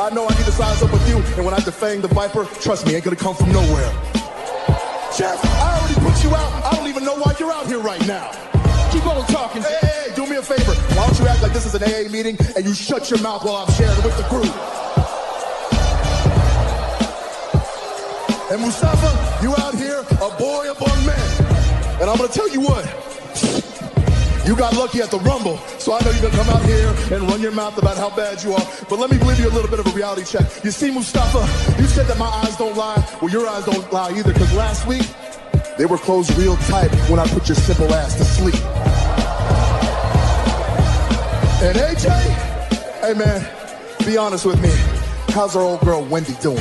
I know I need to size up with you, and when I defang the Viper, trust me, ain't gonna come from nowhere. Jeff, I already put you out. I don't even know why you're out here right now. Keep on talking. Hey, do me a favor. Why don't you act like this is an AA meeting and you shut your mouth while I'm sharing with the group? And Mustafa, you out here, a boy among men. And I'm gonna tell you what, you got lucky at the Rumble, so I know you're gonna come out here and run your mouth about how bad you are. But let me give you a little bit of a reality check. You see, Mustafa, you said that my eyes don't lie. Well, your eyes don't lie either, because last week, they were closed real tight when I put your simple ass to sleep. And AJ, hey man, be honest with me. How's our old girl Wendy doing?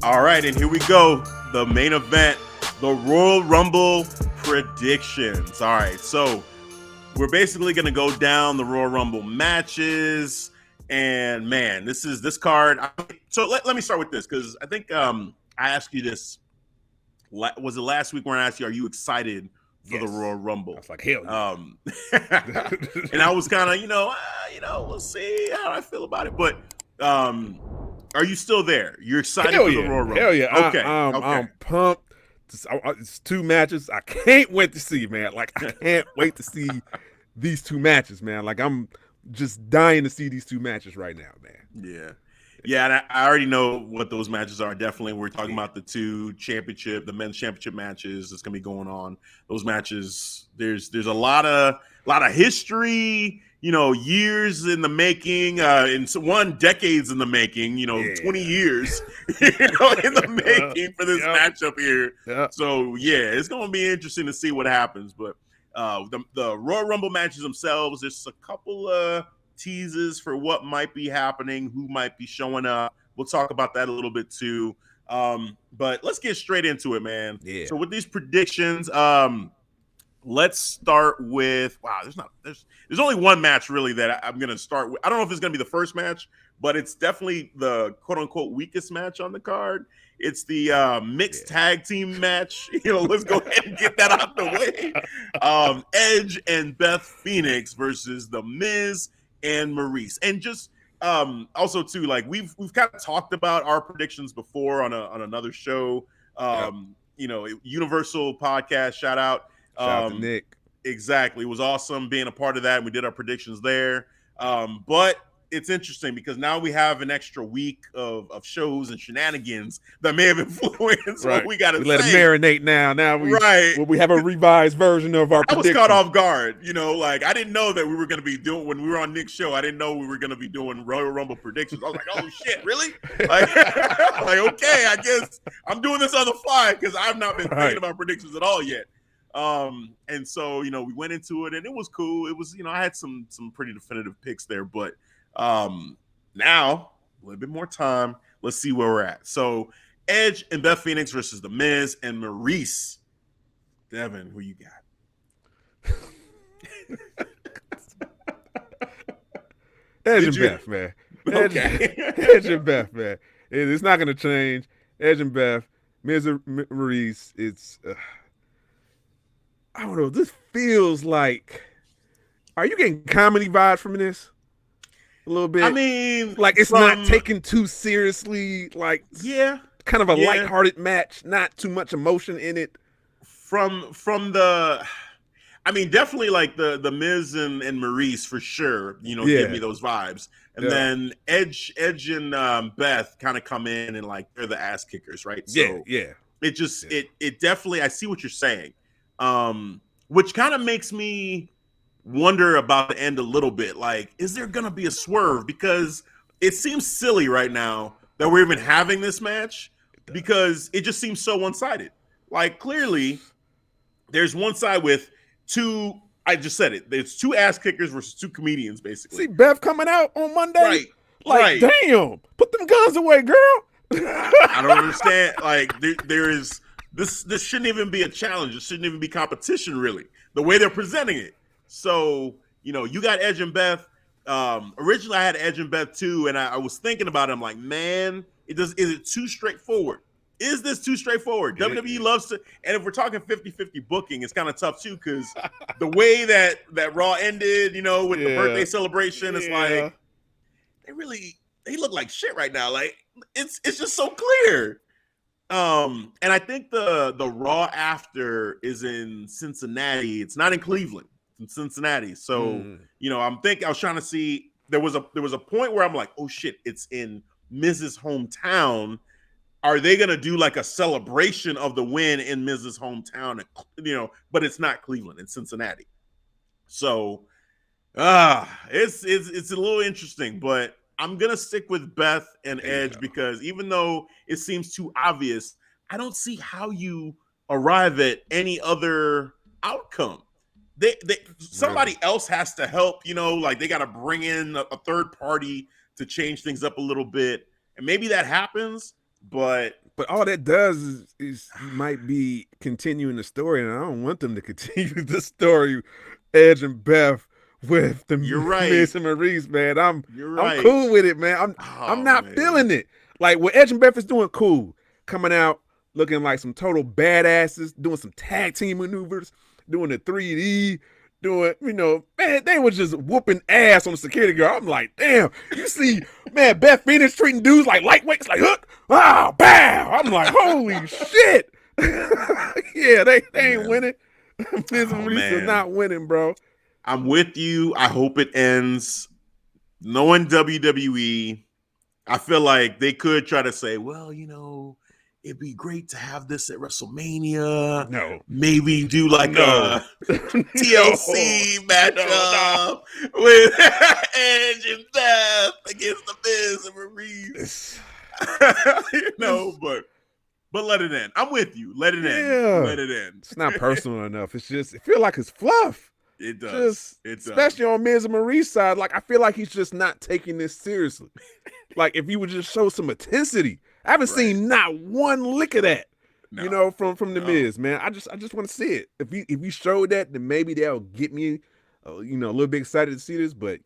All right, and here we go. The main event, the Royal Rumble predictions. All right, so we're basically going to go down the Royal Rumble matches. And man, this card. So let me start with this, because I think I asked you this. Was it last week when I asked you, are you excited for the Royal Rumble? I was like, hell yeah. And I was kind of, we'll see how I feel about it. But are you still there? You're excited for the Royal Rumble? Hell yeah. Okay. I'm pumped. It's two matches. I can't wait to see, man. Like, I can't wait to see these two matches, man. Like, I'm just dying to see these two matches right now, man. Yeah. Yeah, and I already know what those matches are. Definitely, we're talking about the the men's championship matches that's gonna be going on. Those matches, there's a lot of history, years in the making, and decades in the making, 20 years, in the making for this matchup here. Yep. So yeah, it's gonna be interesting to see what happens. But the Royal Rumble matches themselves, there's a couple of teases for what might be happening, who might be showing up. We'll talk about that a little bit too. But let's get straight into it, man. Yeah. So with these predictions, let's start with there's only one match really that I'm gonna start with. I don't know if it's gonna be the first match, but it's definitely the quote unquote weakest match on the card. It's the mixed tag team match. Let's go ahead and get that out the way. Edge and Beth Phoenix versus The Miz and Maryse. And just also too, like we've kind of talked about our predictions before on another show. Universal Podcast, shout out to Nick. Exactly. It was awesome being a part of that. We did our predictions there. But it's interesting because now we have an extra week of shows and shenanigans that may have influenced what we got to say. Let it marinate now. Now we have a revised version of our predictions. I was caught off guard. I didn't know that we were going to be doing, when we were on Nick's show, I didn't know we were going to be doing Royal Rumble predictions. I was like, oh shit, really? Okay, I guess I'm doing this on the fly because I've not been thinking about predictions at all yet. And so, we went into it and it was cool. It was, I had some pretty definitive picks there, but now a little bit more time. Let's see where we're at. So Edge and Beth Phoenix versus The Miz and Maryse. Devin, who you got? Edge and Beth, man. Okay. Edge and Beth, man. It's not going to change. Edge and Beth, Miz and Maryse. It's I don't know. This feels like. Are you getting comedy vibes from this? A little bit. I mean, like it's not taken too seriously. Like, kind of a lighthearted match, not too much emotion in it. From the, I mean, definitely like the Miz and Maryse for sure. Give me those vibes, and then Edge and Beth kind of come in and like they're the ass kickers, right? So It just it definitely. I see what you're saying, which kind of makes me wonder about the end a little bit. Like, is there gonna be a swerve? Because it seems silly right now that we're even having this match because it just seems so one-sided. Like, clearly there's one side with two, I just said it, there's two ass kickers versus two comedians, basically. See Beth coming out on Monday? Right. Damn, put them guns away, girl. I don't understand. Like, there is this shouldn't even be a challenge. It shouldn't even be competition, really, the way they're presenting it. So, you got Edge and Beth. Originally, I had Edge and Beth too, and I was thinking about it. I'm like, man, is it too straightforward is this too straightforward? WWE loves to, and if we're talking 50-50 booking, it's kind of tough too, because the way that Raw ended, with the birthday celebration, it's like they look like shit right now. Like it's just so clear. And I think the Raw after is in Cincinnati. It's not in Cleveland. It's in Cincinnati. So I was trying to see. There was a point where I'm like, oh shit, it's in Miz's hometown. Are they gonna do like a celebration of the win in Miz's hometown? But it's not Cleveland, it's Cincinnati. So it's a little interesting, but I'm gonna stick with Beth and Edge because even though it seems too obvious, I don't see how you arrive at any other outcome. Somebody else has to help, like they got to bring in a third party to change things up a little bit, and maybe that happens. But all that does is might be continuing the story, and I don't want them to continue the story. Edge and Beth with the Miz and Maryse, man. I'm cool with it, man. I'm not feeling it. Like what Edge and Beth is doing, cool. Coming out looking like some total badasses, doing some tag team maneuvers, doing the 3D, doing, man, they was just whooping ass on the security guard. I'm like, damn, you see, man, Beth Phoenix treating dudes like lightweights, like hook, bow. I'm like, holy shit. Yeah, they ain't winning. Miz and Maryse are not winning, bro. I'm with you. I hope it ends. Knowing WWE, I feel like they could try to say, well, it'd be great to have this at WrestleMania. No. Maybe do like a TLC matchup with Edge and Beth against the Miz and Maryse. But let it end. I'm with you. Let it end. Let it end. It's not personal enough. It's just, it feels like it's fluff. It does. Especially on Miz and Maryse's side. Like, I feel like he's just not taking this seriously. Like, if he would just show some intensity. I haven't seen not one lick of that, from the Miz, man. I just want to see it. If you showed that, then maybe that'll get me, a little bit excited to see this. But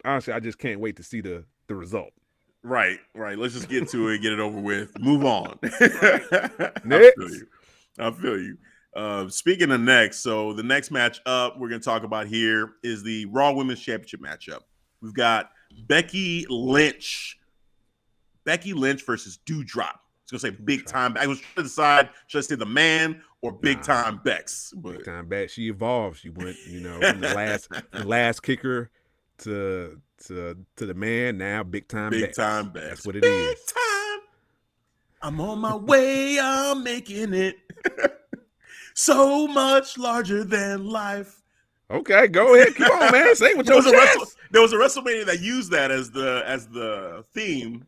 honestly, I just can't wait to see the result. Right. Let's just get to it, get it over with, move on. Next. I feel you. Speaking of next, so the next match up we're going to talk about here is the Raw Women's Championship matchup. We've got Becky Lynch versus Doudrop. I was going to say big time. I was trying to decide, should I say the man or big time Bex? Big time Bex. She evolved. She went, from the last kicker to the man. Now big time Bex. Big time Bex. That's what it is. Big time. I'm on my way. I'm making it. So much larger than life. Okay, go ahead. Come on, man. Say what your chest. There was a WrestleMania that used that as the theme,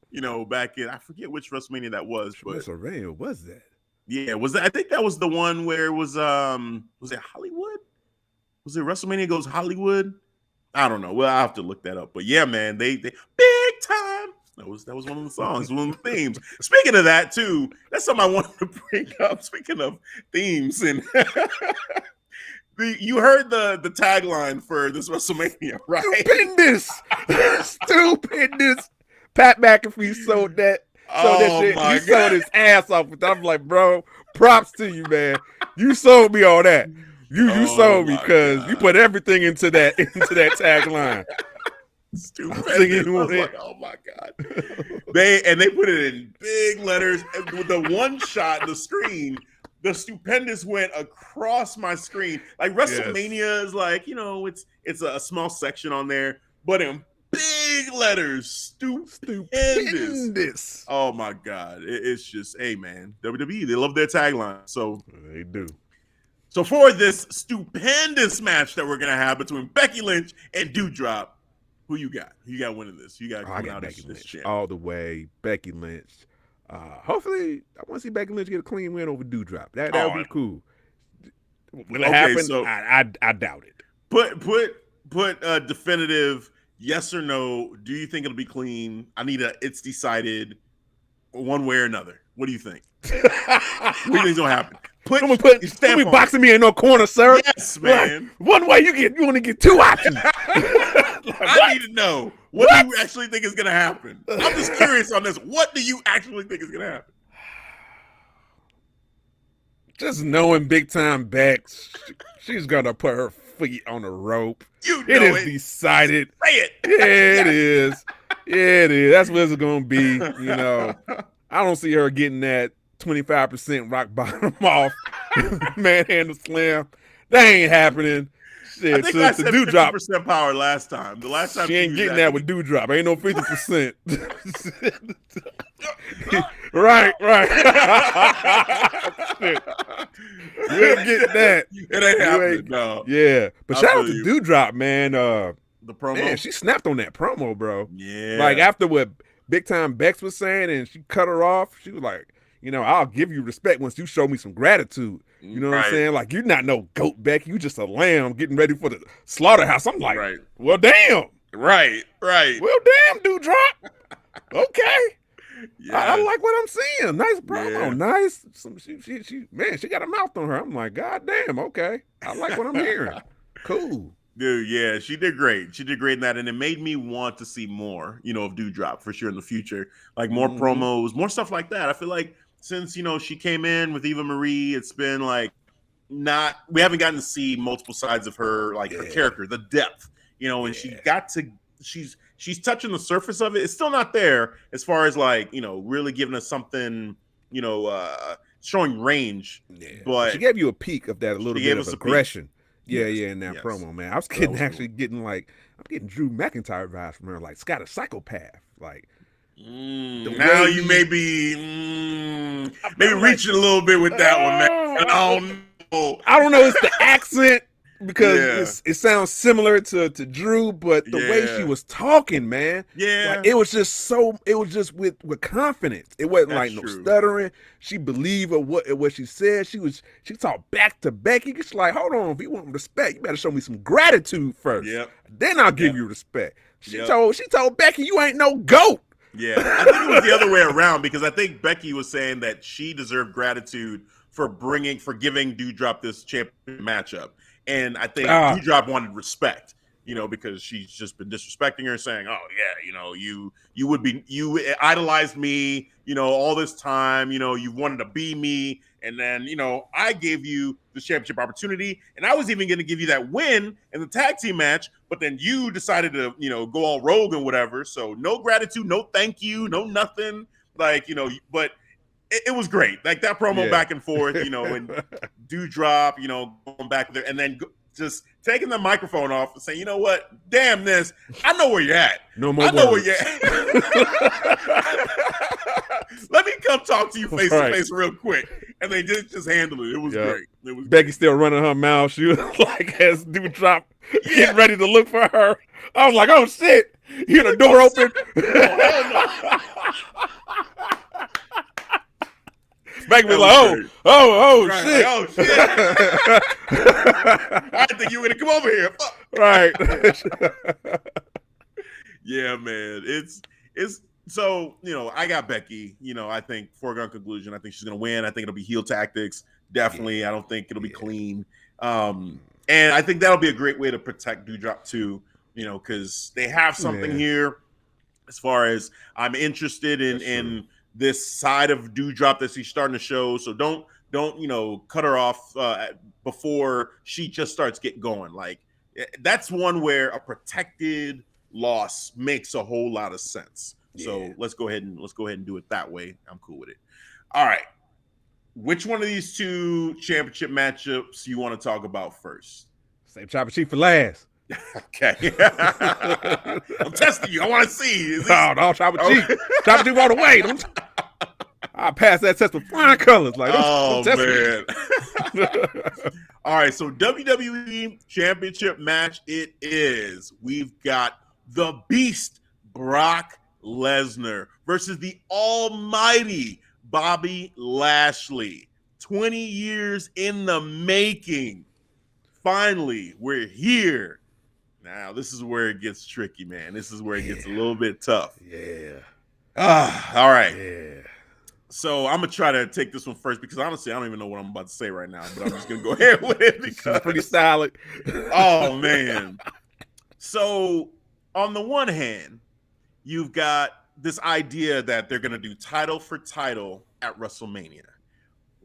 back in, I forget which WrestleMania that was. Which WrestleMania was that? Yeah, was that? I think that was the one where it was it Hollywood? Was it WrestleMania Goes Hollywood? I don't know. Well, I'll have to look that up. But yeah, man, they big time. That was one of the songs, one of the themes. Speaking of that, too, that's something I wanted to bring up. Speaking of themes, and you heard the tagline for this WrestleMania, right? Stupendous. Pat McAfee sold that shit. He sold his ass off with that. I'm like, bro, props to you, man. You sold me all that. You sold me because you put everything into that tagline. Stupid. I was like, oh my god! They put it in big letters. With the one shot, the screen, the stupendous went across my screen. Like WrestleMania is like, it's a small section on there, but in big letters, stupendous. Oh my god! It's just, hey man, WWE, they love their tagline, so they do. So for this stupendous match that we're gonna have between Becky Lynch and Doudrop. Who you got? You got winning this. You got coming out Becky as this champ. All the way. Becky Lynch. Hopefully, I want to see Becky Lynch get a clean win over Doudrop. That would be cool. Will it happen? So I doubt it. Put a definitive yes or no. Do you think it'll be clean? I need it's decided one way or another. What do you think? What do you think's gonna happen? Don't be boxing me in no corner, sir. Yes, man. One way you want to get two options. I need to know. What do you actually think is going to happen? I'm just curious on this. What do you actually think is going to happen? just knowing big time Bex, she's gonna put her feet on the rope. It is decided. Say it. Yeah, it is. Yeah, it is. That's what it's gonna be. You know, I don't see her getting that 25% rock bottom off manhandle slam. That ain't happening. Shit, I think I said Doudrop 50% power last time. The last time she ain't getting that with Doudrop. Ain't no 50%. right. Shit. You ain't getting that. It ain't happening. No. Yeah, but shout out to Doudrop, man. The promo. Man, she snapped on that promo, bro. Yeah. Like after what big time Bex was saying, and she cut her off. She was like, you know, I'll give you respect once you show me some gratitude. You know what I'm saying? Like, you're not no goat, Becky. You just a lamb getting ready for the slaughterhouse. I'm like, well, damn. Right. Well, damn, Doudrop. Okay. Yeah. I like what I'm seeing. Nice promo. Yeah. Nice. She got a mouth on her. I'm like, God damn, okay. I like what I'm hearing. Cool. Dude, yeah, she did great. She did great in that, and it made me want to see more, you know, of Doudrop for sure in the future. Like more promos, more stuff like that. I feel like since, you know, she came in with Eva Marie, it's been like we haven't gotten to see multiple sides of her, like her character, the depth, you know, and she's touching the surface of it. It's still not there as far as like, you know, really giving us something, you know, showing range. Yeah. But she gave you a peek of that, a little bit of aggression. Yeah, in that promo, man. I was getting I'm getting Drew McIntyre vibes from her, like Scott, a psychopath. Like now you may be maybe reaching a little bit with that one, man. I don't know. It's the accent because it sounds similar to Drew, but the way she was talking, man. Yeah, like, it was just with confidence. It wasn't like no stuttering. She believed what she said. She talked back to Becky. She's like, hold on, if you want respect, you better show me some gratitude first. Yep. Then I'll give you respect. She told Becky, you ain't no goat. Yeah, I think it was the other way around because I think Becky was saying that she deserved gratitude for giving Doudrop this champion matchup. And I think Doudrop wanted respect, you know, because she's just been disrespecting her, saying, "Oh yeah, you know, you idolized me, you know, all this time, you know, you wanted to be me, and then, you know, I gave you the championship opportunity, and I was even going to give you that win in the tag team match, but then you decided to, you know, go all rogue and whatever. So no gratitude, no thank you, no nothing, like, you know, but." It was great, like that promo back and forth, you know, and Doudrop, you know, going back there, and then just taking the microphone off and saying, you know what, damn this, I know where you're at. No more. I know where you're at. Let me come talk to you face to face real quick, and they just handled it. It was great. It was Becky still running her mouth. She was like, as Doudrop getting ready to look for her. I was like, oh shit! You hear the door open? Becky was like, oh, shit. Oh, shit. I didn't think you were going to come over here. Right. Yeah, man. It's so, you know, I got Becky, you know, I think foregone conclusion. I think she's going to win. I think it'll be heel tactics. Definitely. I don't think it'll be clean. And I think that'll be a great way to protect Doudrop too, you know, because they have something here as far as I'm interested in this side of Doudrop that she's starting to show. So don't you know, cut her off before she just starts getting going. Like that's one where a protected loss makes a whole lot of sense. So let's go ahead and do it that way. I'm cool with it. All right. Which one of these two championship matchups you want to talk about first? Save Chopper Chief for last. Okay. I'm testing you. I want to see. No, Chopper Chief. Chopper Chief all the way. I passed that test with flying colors. Like, don't man. All right, so WWE Championship match it is. We've got the Beast Brock Lesnar versus the almighty Bobby Lashley. 20 years in the making. Finally, we're here. Now, this is where it gets tricky, man. This is where it gets a little bit tough. Yeah. All right. Yeah. So I'm going to try to take this one first because honestly, I don't even know what I'm about to say right now, but I'm just going to go ahead with it because it's pretty solid. Oh, man. So on the one hand, you've got this idea that they're going to do title for title at WrestleMania.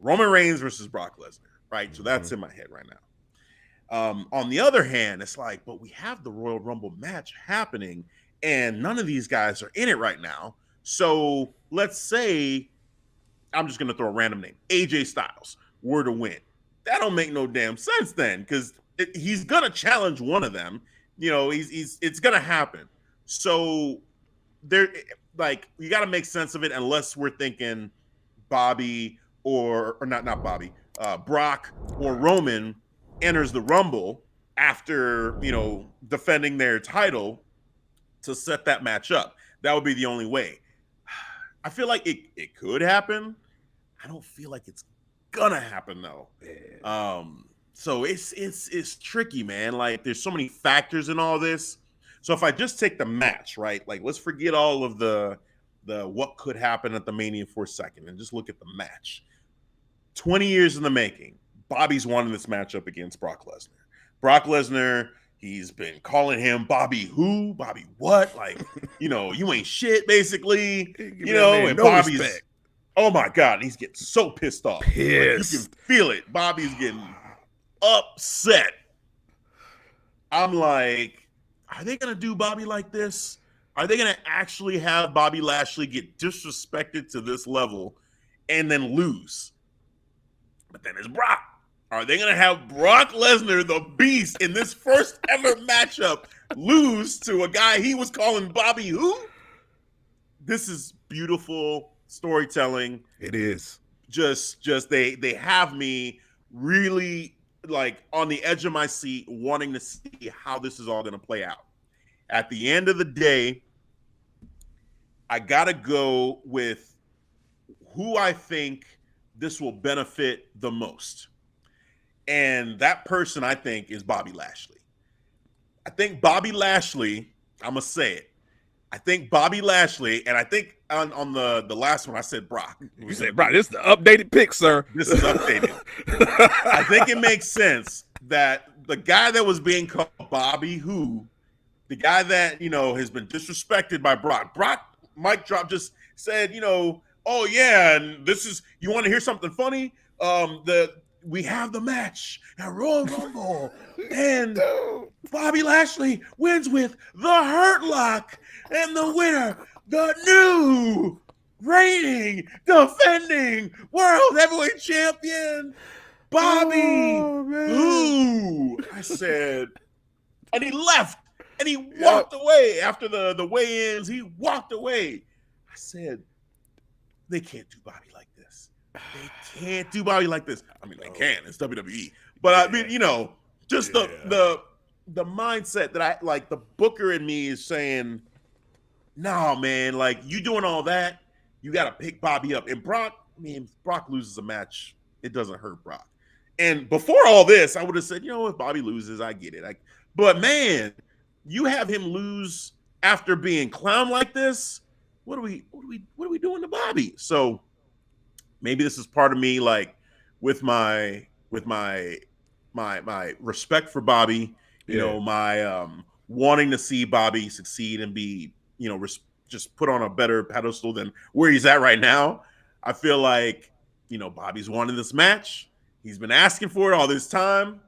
Roman Reigns versus Brock Lesnar, right? So that's in my head right now. On the other hand, it's like, but we have the Royal Rumble match happening, and none of these guys are in it right now. So let's say, I'm just going to throw a random name, AJ Styles were to win. That don't make no damn sense then, because he's going to challenge one of them. You know, it's going to happen. So there, like, you got to make sense of it, unless we're thinking Bobby or not Bobby, Brock or Roman enters the Rumble after, you know, defending their title to set that match up. That would be the only way. I feel like it could happen. I don't feel like it's gonna happen though. So it's tricky, man. Like, there's so many factors in all this. So if I just take the match, right? Like, let's forget all of the what could happen at the Mania for a second and just look at the match. 20 years in the making. Bobby's wanted this matchup against Brock Lesnar. Brock Lesnar, he's been calling him Bobby who, Bobby what? Like, you know, you ain't shit, basically. You know, and Bobby's respect. Oh my God, he's getting so pissed off. Like, you can feel it. Bobby's getting upset. I'm like, are they gonna do Bobby like this? Are they gonna actually have Bobby Lashley get disrespected to this level and then lose? But then it's Brock. Are they gonna have Brock Lesnar, the Beast, in this first ever matchup, lose to a guy he was calling Bobby who? This is beautiful storytelling. It is. Just they have me really, like, on the edge of my seat, wanting to see how this is all gonna play out. At the end of the day, I gotta go with who I think this will benefit the most. And that person, I think, is Bobby Lashley. I think Bobby Lashley, I'm going to say it. I think Bobby Lashley, and I think on the last one, I said Brock. You said Brock. This is the updated pick, sir. This is updated. I think it makes sense that the guy that was being called Bobby who, the guy that, you know, has been disrespected by Brock, mic drop, just said, you know, oh yeah, and this is, you want to hear something funny? We have the match at Royal Rumble, and Bobby Lashley wins with the Hurt Lock, and the winner, the new reigning, defending World Heavyweight Champion, Bobby. Ooh, I said, and he left, and he walked away after the weigh-ins. He walked away. I said, they can't do Bobby like this. They can't do Bobby like this. I mean, they can. It's WWE. But I mean, you know, just the mindset that I like, the booker in me is saying, no, man, like, you doing all that, you got to pick Bobby up. And Brock, I mean, if Brock loses a match, it doesn't hurt Brock. And before all this, I would have said, you know, if Bobby loses, I get it. But man, you have him lose after being clowned like this. What are we doing to Bobby? So maybe this is part of me, like, with my respect for Bobby, you know, my wanting to see Bobby succeed and be, you know, just put on a better pedestal than where he's at right now. I feel like, you know, Bobby's wanted this match. He's been asking for it all this time.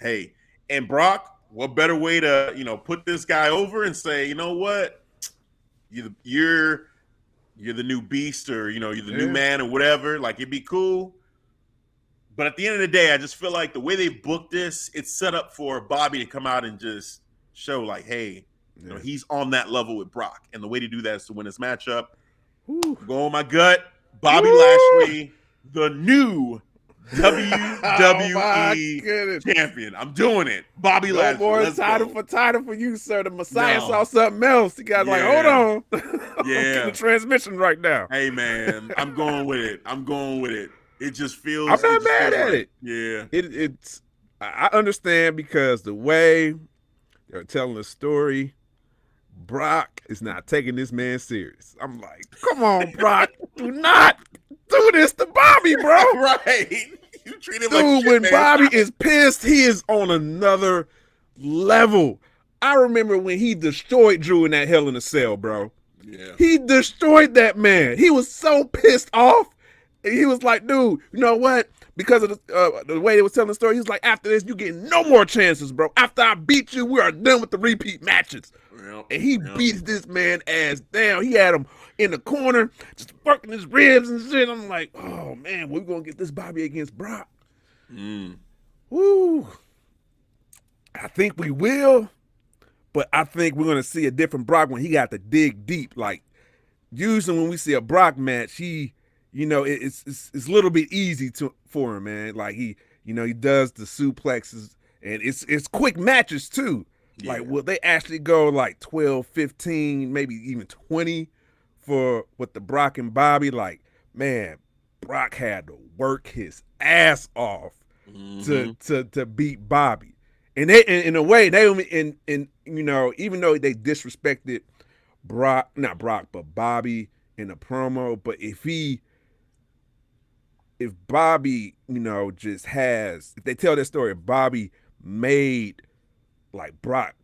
Hey, and Brock, what better way to, you know, put this guy over and say, you know what? You're the new beast, or, you know, you're the new man, or whatever. Like, it'd be cool. But at the end of the day, I just feel like the way they booked this, it's set up for Bobby to come out and just show, like, hey, you know, he's on that level with Brock. And the way to do that is to win this matchup. Go on my gut. Bobby Lashley, the new WWE champion. I'm doing it. Bobby Lashley. More title for you, sir. The Messiah saw something else. He got like, hold on. Yeah. The transmission right now. Hey, man, I'm going with it. It just feels. I'm not mad at it. Yeah. It's. I understand, because the way they're telling the story, Brock is not taking this man serious. I'm like, come on, Brock, do not do this to Bobby, bro. Right. You treat him like shit, when man. Bobby is pissed, he is on another level. I remember when he destroyed Drew in that Hell in a Cell, bro. Yeah. He destroyed that man. He was so pissed off. And he was like, dude, you know what? Because of the way they was telling the story, he was like, after this, you get no more chances, bro. After I beat you, we are done with the repeat matches. And he beats this man ass down. He had him in the corner, just working his ribs and shit. I'm like, oh, man, we're going to get this Bobby against Brock. Woo. I think we will, but I think we're going to see a different Brock when he got to dig deep. Like, usually when we see a Brock match, he, you know, it's a little bit easy for him, man. Like, he does the suplexes, and it's quick matches, too. Yeah. Like, will they actually go like 12, 15, maybe even 20 with the Brock and Bobby? Like, man, Brock had to work his ass off to beat Bobby. And they, in a way, they you know, even though they disrespected Bobby in the promo, but if Bobby, you know, if they tell that story, if Bobby made like Brock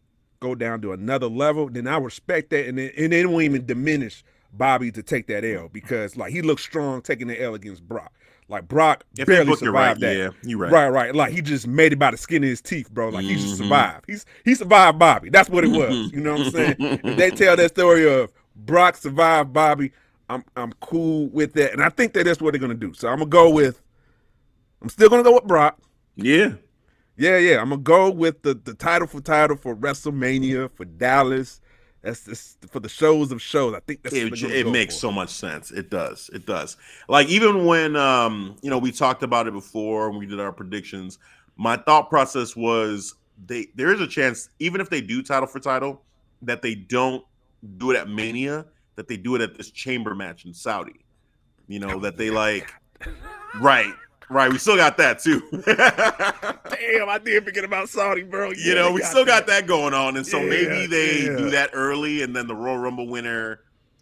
go down to another level, then I respect that, and they won't even diminish Bobby to take that L, because like he looks strong taking the L against Brock. Like Brock barely survived that. Yeah, you're right. Right. Like he just made it by the skin of his teeth, bro. Like he just survived. He survived Bobby. That's what it was. You know what I'm saying? If they tell that story of Brock survived Bobby, I'm cool with that, and I think that's what they're gonna do. So I'm still gonna go with Brock. Yeah. I'm gonna go with the title for WrestleMania, for Dallas. That's just for the shows of shows. I think that's it makes so much sense. It does. Like even when you know, we talked about it before when we did our predictions, my thought process was there is a chance, even if they do title for title, that they don't do it at Mania, that they do it at this chamber match in Saudi. You know, that they like right. We still got that too. Damn, I did forget about Saudi, bro. Yeah, you know, we still got that going on, and so maybe they do that early, and then the Royal Rumble winner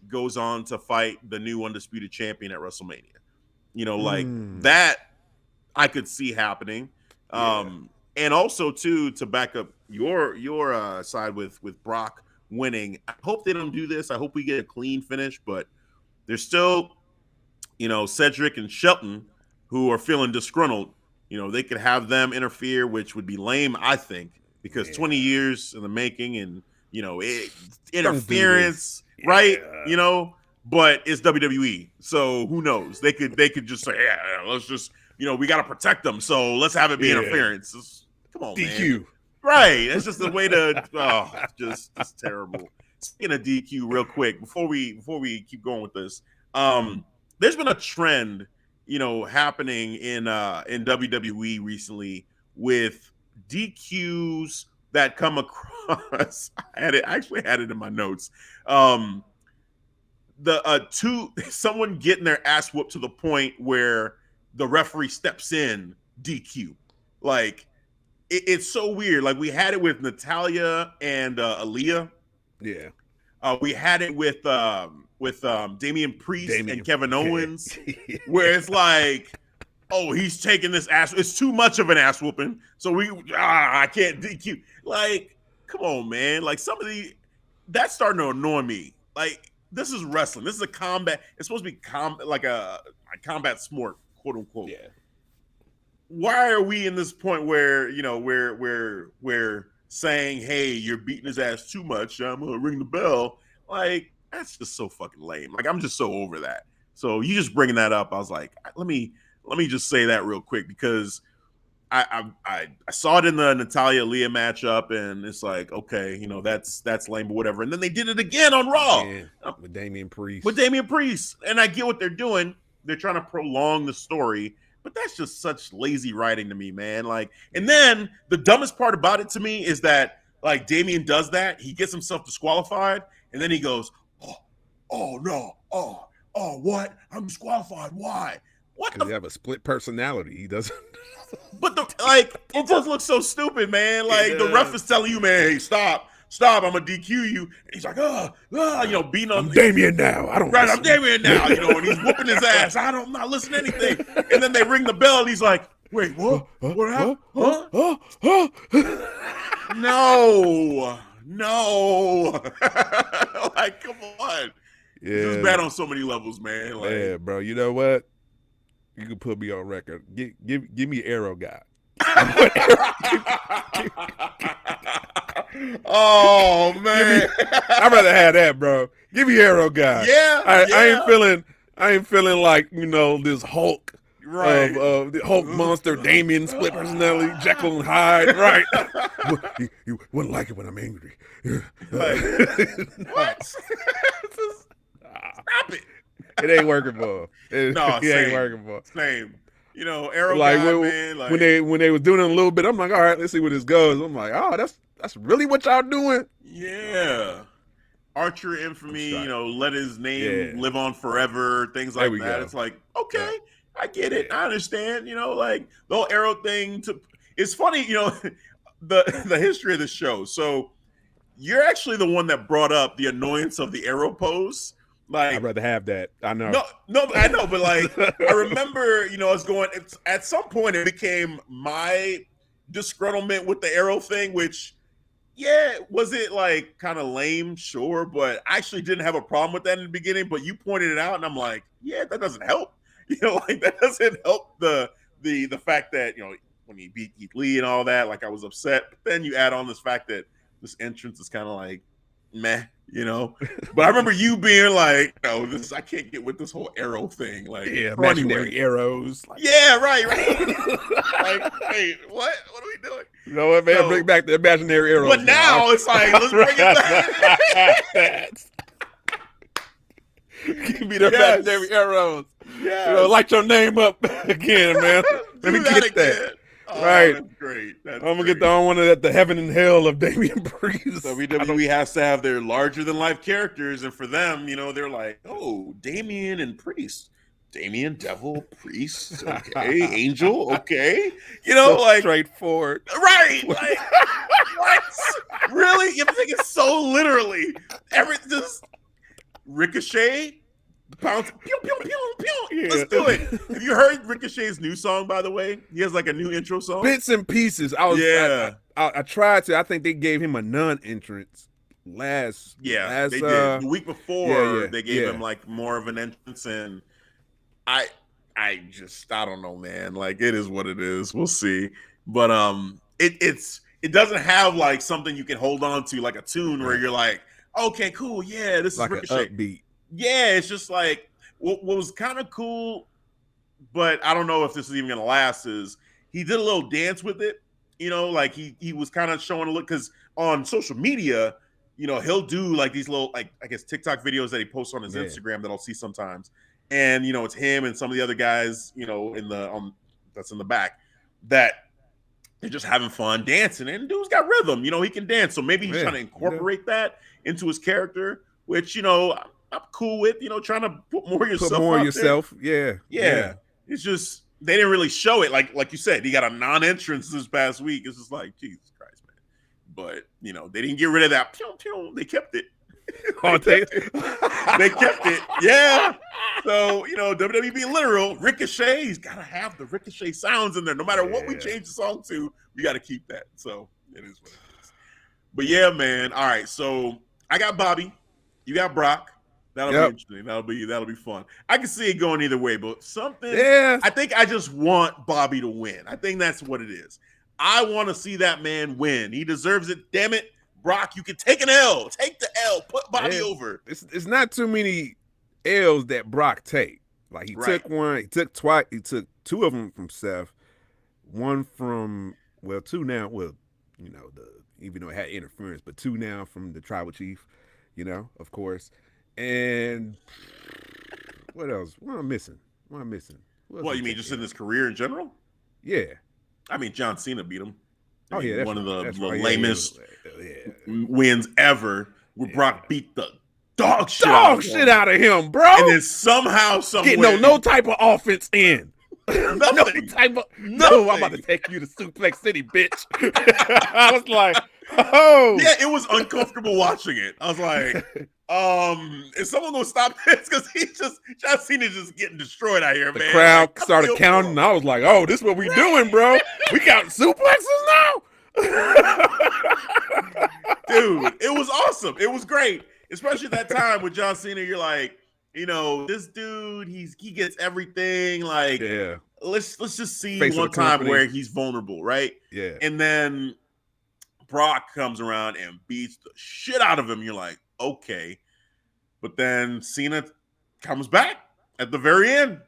goes on to fight the new undisputed champion at WrestleMania. You know, like that, I could see happening. And also too, to back up your side with Brock winning, I hope they don't do this. I hope we get a clean finish, but there's still, you know, Cedric and Shelton, who are feeling disgruntled. You know, they could have them interfere, which would be lame, I think, because 20 years in the making, and, you know, interference, right? You know, but it's WWE, so who knows? They could just say, let's just, you know, we got to protect them, so let's have it be interference. Come on, DQ. Man. Right. That's just the way to, just terrible. Speaking of DQ, real quick, before we keep going with this, there's been a trend, you know, happening in WWE recently with DQs that come across. I actually had it in my notes. Someone getting their ass whooped to the point where the referee steps in, DQ. Like it's so weird. Like we had it with Natalya and Aaliyah. Yeah. We had it with Damian Priest and Kevin Owens, where it's like, oh, he's taking this ass. It's too much of an ass whooping, so I can't DQ. Like, come on, man. Like that's starting to annoy me. Like, this is wrestling. This is a combat. It's supposed to be like a combat sport, quote unquote. Yeah. Why are we in this point where, you know, we're saying, hey, you're beating his ass too much, I'm gonna ring the bell? Like, that's just so fucking lame. Like, I'm just so over that. So you just bringing that up, I was like, let me just say that real quick, because I saw it in the Natalya Leah matchup, and it's like, okay, you know, that's lame, but whatever. And then they did it again on Raw with Damian Priest. And I get what they're doing. They're trying to prolong the story, but that's just such lazy writing to me, man. Like, and then the dumbest part about it to me is that, like, Damian does that. He gets himself disqualified, and then he goes, oh no, what? I'm disqualified. Why? What? Because you have a split personality. He doesn't. But it just looks so stupid, man. Like, the ref is telling you, man, hey, stop, I'm gonna DQ you. And he's like, you know, beating on. I'm Damian now. I'm Damian now. You know, and he's whooping his ass. I'm not listening to anything. And then they ring the bell, and he's like, wait, what? What happened? No. Like, come on. Yeah. This is bad on so many levels, man. Like, yeah, bro. You know what? you can put me on record. Give me Arrow guy. Oh man, I'd rather have that, bro. Give me Arrow guy. Yeah, I ain't feeling like this Hulk. Right. Of the Hulk monster, Damien split personality, Jekyll and Hyde. Right. You wouldn't like it when I'm angry. What? Stop it. It ain't working for him. It same, ain't working for him. Same. Arrow guy, man. Like, when they was doing it a little bit, I'm like, all right, let's see where this goes. I'm like, oh, that's really what y'all doing? Yeah. Archer infamy, let his name live on forever, things like that. Go. It's like, okay, I get it. I understand. Like the whole Arrow thing. It's funny, the history of the show. So you're actually the one that brought up the annoyance of the Arrow pose. Like, I'd rather have that. I know. No, I know, but like I remember, us going. At some point, it became my disgruntlement with the Arrow thing, which. Yeah, was it like kind of lame? Sure, but I actually didn't have a problem with that in the beginning. But you pointed it out, and I'm like, yeah, that doesn't help. Like that doesn't help the fact that when he beat Keith Lee and all that, like I was upset. But then you add on this fact that this entrance is kind of like meh, But I remember you being like, no, I can't get with this whole Arrow thing. Like, imaginary arrows. Like, yeah, right. Like, wait, what? What are we doing? You know what, man? So, bring back the imaginary arrows. But now it's like, let's bring it back. Give me the imaginary arrows. Yeah, light your name up again, man. Let me get that. Oh, right, that's great. I'm gonna get on one of the heaven and hell of Damian Priest. WWE has to have their larger than life characters, and for them, they're like, oh, Damian and Priest, Damian, Devil, Priest, okay, Angel, okay, so like straightforward, right? Like, what? Really? You think it's so literally everything? Just Ricochet. Bounce, pew, pew, pew, pew. Yeah. Let's do it. Have you heard Ricochet's new song, by the way? He has like a new intro song. Bits and pieces. I tried to. I think they gave him a non-entrance last. They did. The week before, they gave him like more of an entrance, and I don't know, man. Like, it is what it is. We'll see. But it doesn't have like something you can hold on to, like a tune where you're like, okay, cool, yeah, this like is Ricochet. An upbeat. Yeah, it's just like what was kind of cool, but I don't know if this is even gonna last. Is he did a little dance with it? Like he was kind of showing a look, because on social media, he'll do like these little, like, I guess TikTok videos that he posts on his Instagram that I'll see sometimes, and it's him and some of the other guys, that's in the back, that they're just having fun dancing, and dude's got rhythm. He can dance, so maybe he's trying to incorporate that into his character, which I'm cool with, trying to put more of yourself. Yeah. It's just they didn't really show it, like you said. He got a non-entrance this past week. It's just like, Jesus Christ, man. But they didn't get rid of that. Pew, pew. They kept it. They kept it. Yeah. So WWE being literal, Ricochet's got to have the Ricochet sounds in there. No matter what we change the song to, we got to keep that. So it is what it is. But yeah, man. All right. So I got Bobby. You got Brock. That'll be interesting. That'll be fun. I can see it going either way, but something. Yeah. I think I just want Bobby to win. I think that's what it is. I want to see that man win. He deserves it. Damn it, Brock! You can take an L. Take the L. Put Bobby over. It's not too many L's that Brock take. Like he took one. He took twice. He took two of them from Seth. One from two now. Even though it had interference, but two now from the tribal chief. Of course. And what else? What am I missing? What you mean, just in his career in general? Yeah. I mean, John Cena beat him. That's one of the lamest wins ever. Where Brock beat the dog shit out of him, bro. And then somehow, somewhere, no type of offense in. Nothing. No, I'm about to take you to Suplex City, bitch. I was like, oh. Yeah, it was uncomfortable watching it. I was like, is someone gonna stop this? Because John Cena just getting destroyed out here, man. The crowd started counting, and I was like, oh, this is what we doing, bro. We counting suplexes now? Dude, it was awesome. It was great. Especially that time with John Cena, you're like, this dude, he gets everything. Like, let's just see Face one time where he's vulnerable, right? Yeah. And then Brock comes around and beats the shit out of him. You're like, okay. But then Cena comes back at the very end.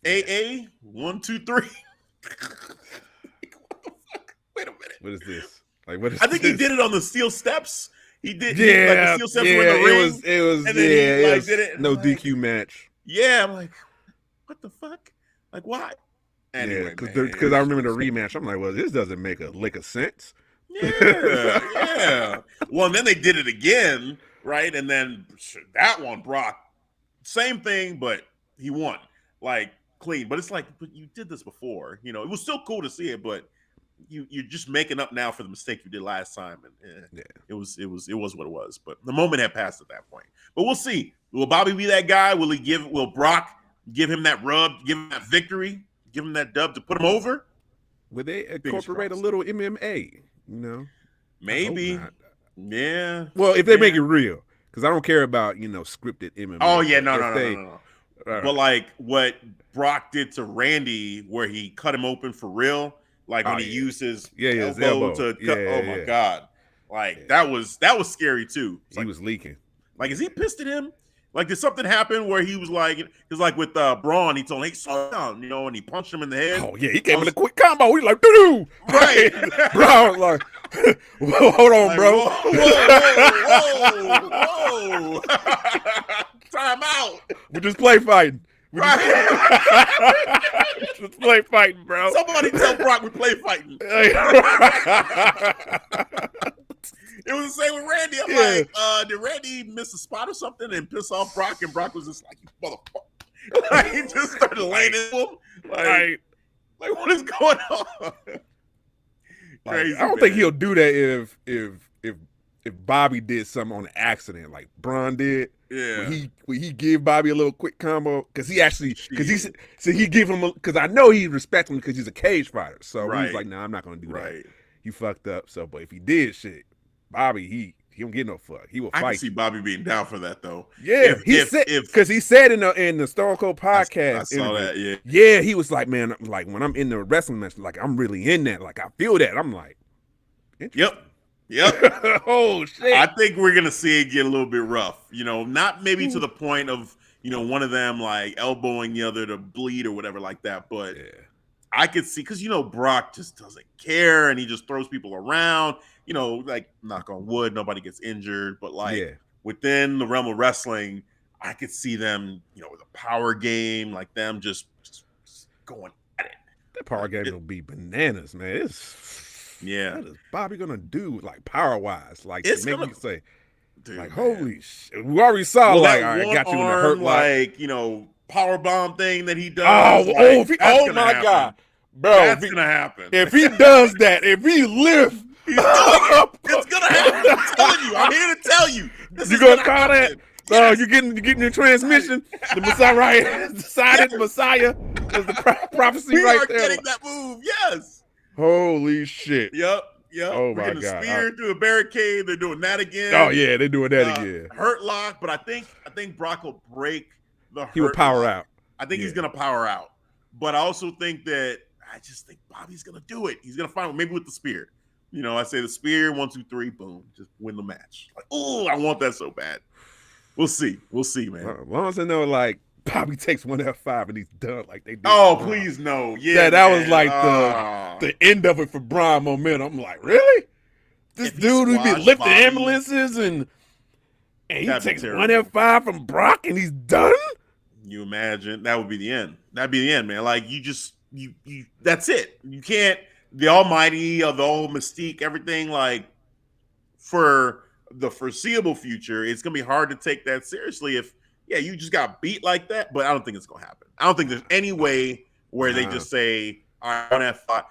AA 1, 2, 3. What the fuck? Wait a minute. What is this? Like, what is I think this? he did it on the steel steps. He did. Yeah, the steel steps were in the ring. It was. And then he did it. No DQ match. Yeah, I'm like, what the fuck? Like, why? Anyway, because I remember the rematch. I'm like, well, this doesn't make a lick of sense. Yeah. Well, and then they did it again, right? And then that one, Brock, same thing, but he won, like, clean. But it's like, but you did this before. It was still cool to see it, but you're just making up now for the mistake you did last time, and it was what it was. But the moment had passed at that point. But we'll see. Will Bobby be that guy? Will Brock give him that rub, give him that victory, give him that dub to put him over? Would they incorporate a little MMA? Maybe. Yeah. Well, if they make it real, because I don't care about scripted MMA. Oh yeah, no. But like what Brock did to Randy, where he cut him open for real, like when he used his elbow to cut. Oh my god, like that was scary too. He was leaking. Like, is he pissed at him? Like, did something happen where he was like, because like with Braun, he told him, hey, slow down, and he punched him in the head. Oh yeah, he gave him a quick combo. He's like, doo-doo. Right. Braun like, hold on, like, bro. Whoa. Time out. We just play fighting. Just play fighting, bro. Somebody tell Brock we play fighting. It was the same with Randy. I'm like, did Randy miss a spot or something and piss off Brock? And Brock was just like, you motherfucker. Like, he just started laying into him. Like, what is going on? Crazy. I don't think he'll do that if Bobby did something on accident, like Braun did. Yeah. When he give Bobby a little quick combo, because he give him because I know he respects him because he's a cage fighter. So he was like, nah, I'm not gonna do that. You fucked up. So, but if he did shit, Bobby, he don't get no fuck. He will fight. I can see Bobby being down for that though. Yeah, because he said in the Stone Cold podcast, I saw that. Yeah, he was like, man, like when I'm in the wrestling match, like I'm really in that. Like I feel that. I'm like, yep. Oh shit. I think we're gonna see it get a little bit rough. Not maybe to the point of one of them like elbowing the other to bleed or whatever like that, but I could see because Brock just doesn't care and he just throws people around. Like knock on wood, nobody gets injured, but like within the realm of wrestling, I could see them, with a power game, like them just going at it. That power game will be bananas, man. What is Bobby gonna do, like power wise? Like it's to make gonna, you say, dude, like, holy shit. We already saw like, all right, got you in the hurt like power bomb thing that he does. Oh my god, bro, that's gonna happen. If he does that, if he lifts. It's gonna happen. I'm telling you. I'm here to tell you. You gonna call that? Yes. You're getting your transmission. The Messiah, right? Decided Messiah is the prophecy we right are there. Getting that move. Yes. Holy shit. Yep. Oh We're my gonna god. Spear through a barricade. They're doing that again. Oh yeah, they're doing that again. Hurt lock, but I think Brock will break the hurt. He will power lock. out. I think he's gonna power out. But I also think I just think Bobby's gonna do it. He's gonna find maybe with the spear. I say the spear, 1, 2, 3, boom, just win the match. Like, oh, I want that so bad. We'll see, man. As long as I know, like Bobby takes one F5 and he's done, like they did. Oh, please no, that was like the end of it for Braun momentum. I'm like, really? This dude who be lifting ambulances and he takes one F5 from Brock and he's done. You imagine that would be the end. That'd be the end, man. Like you that's it. You can't. The almighty of the whole mystique, everything, like for the foreseeable future, it's gonna be hard to take that seriously if you just got beat like that. But I don't think it's gonna happen. I don't think there's any way where they just say, all right, on F5.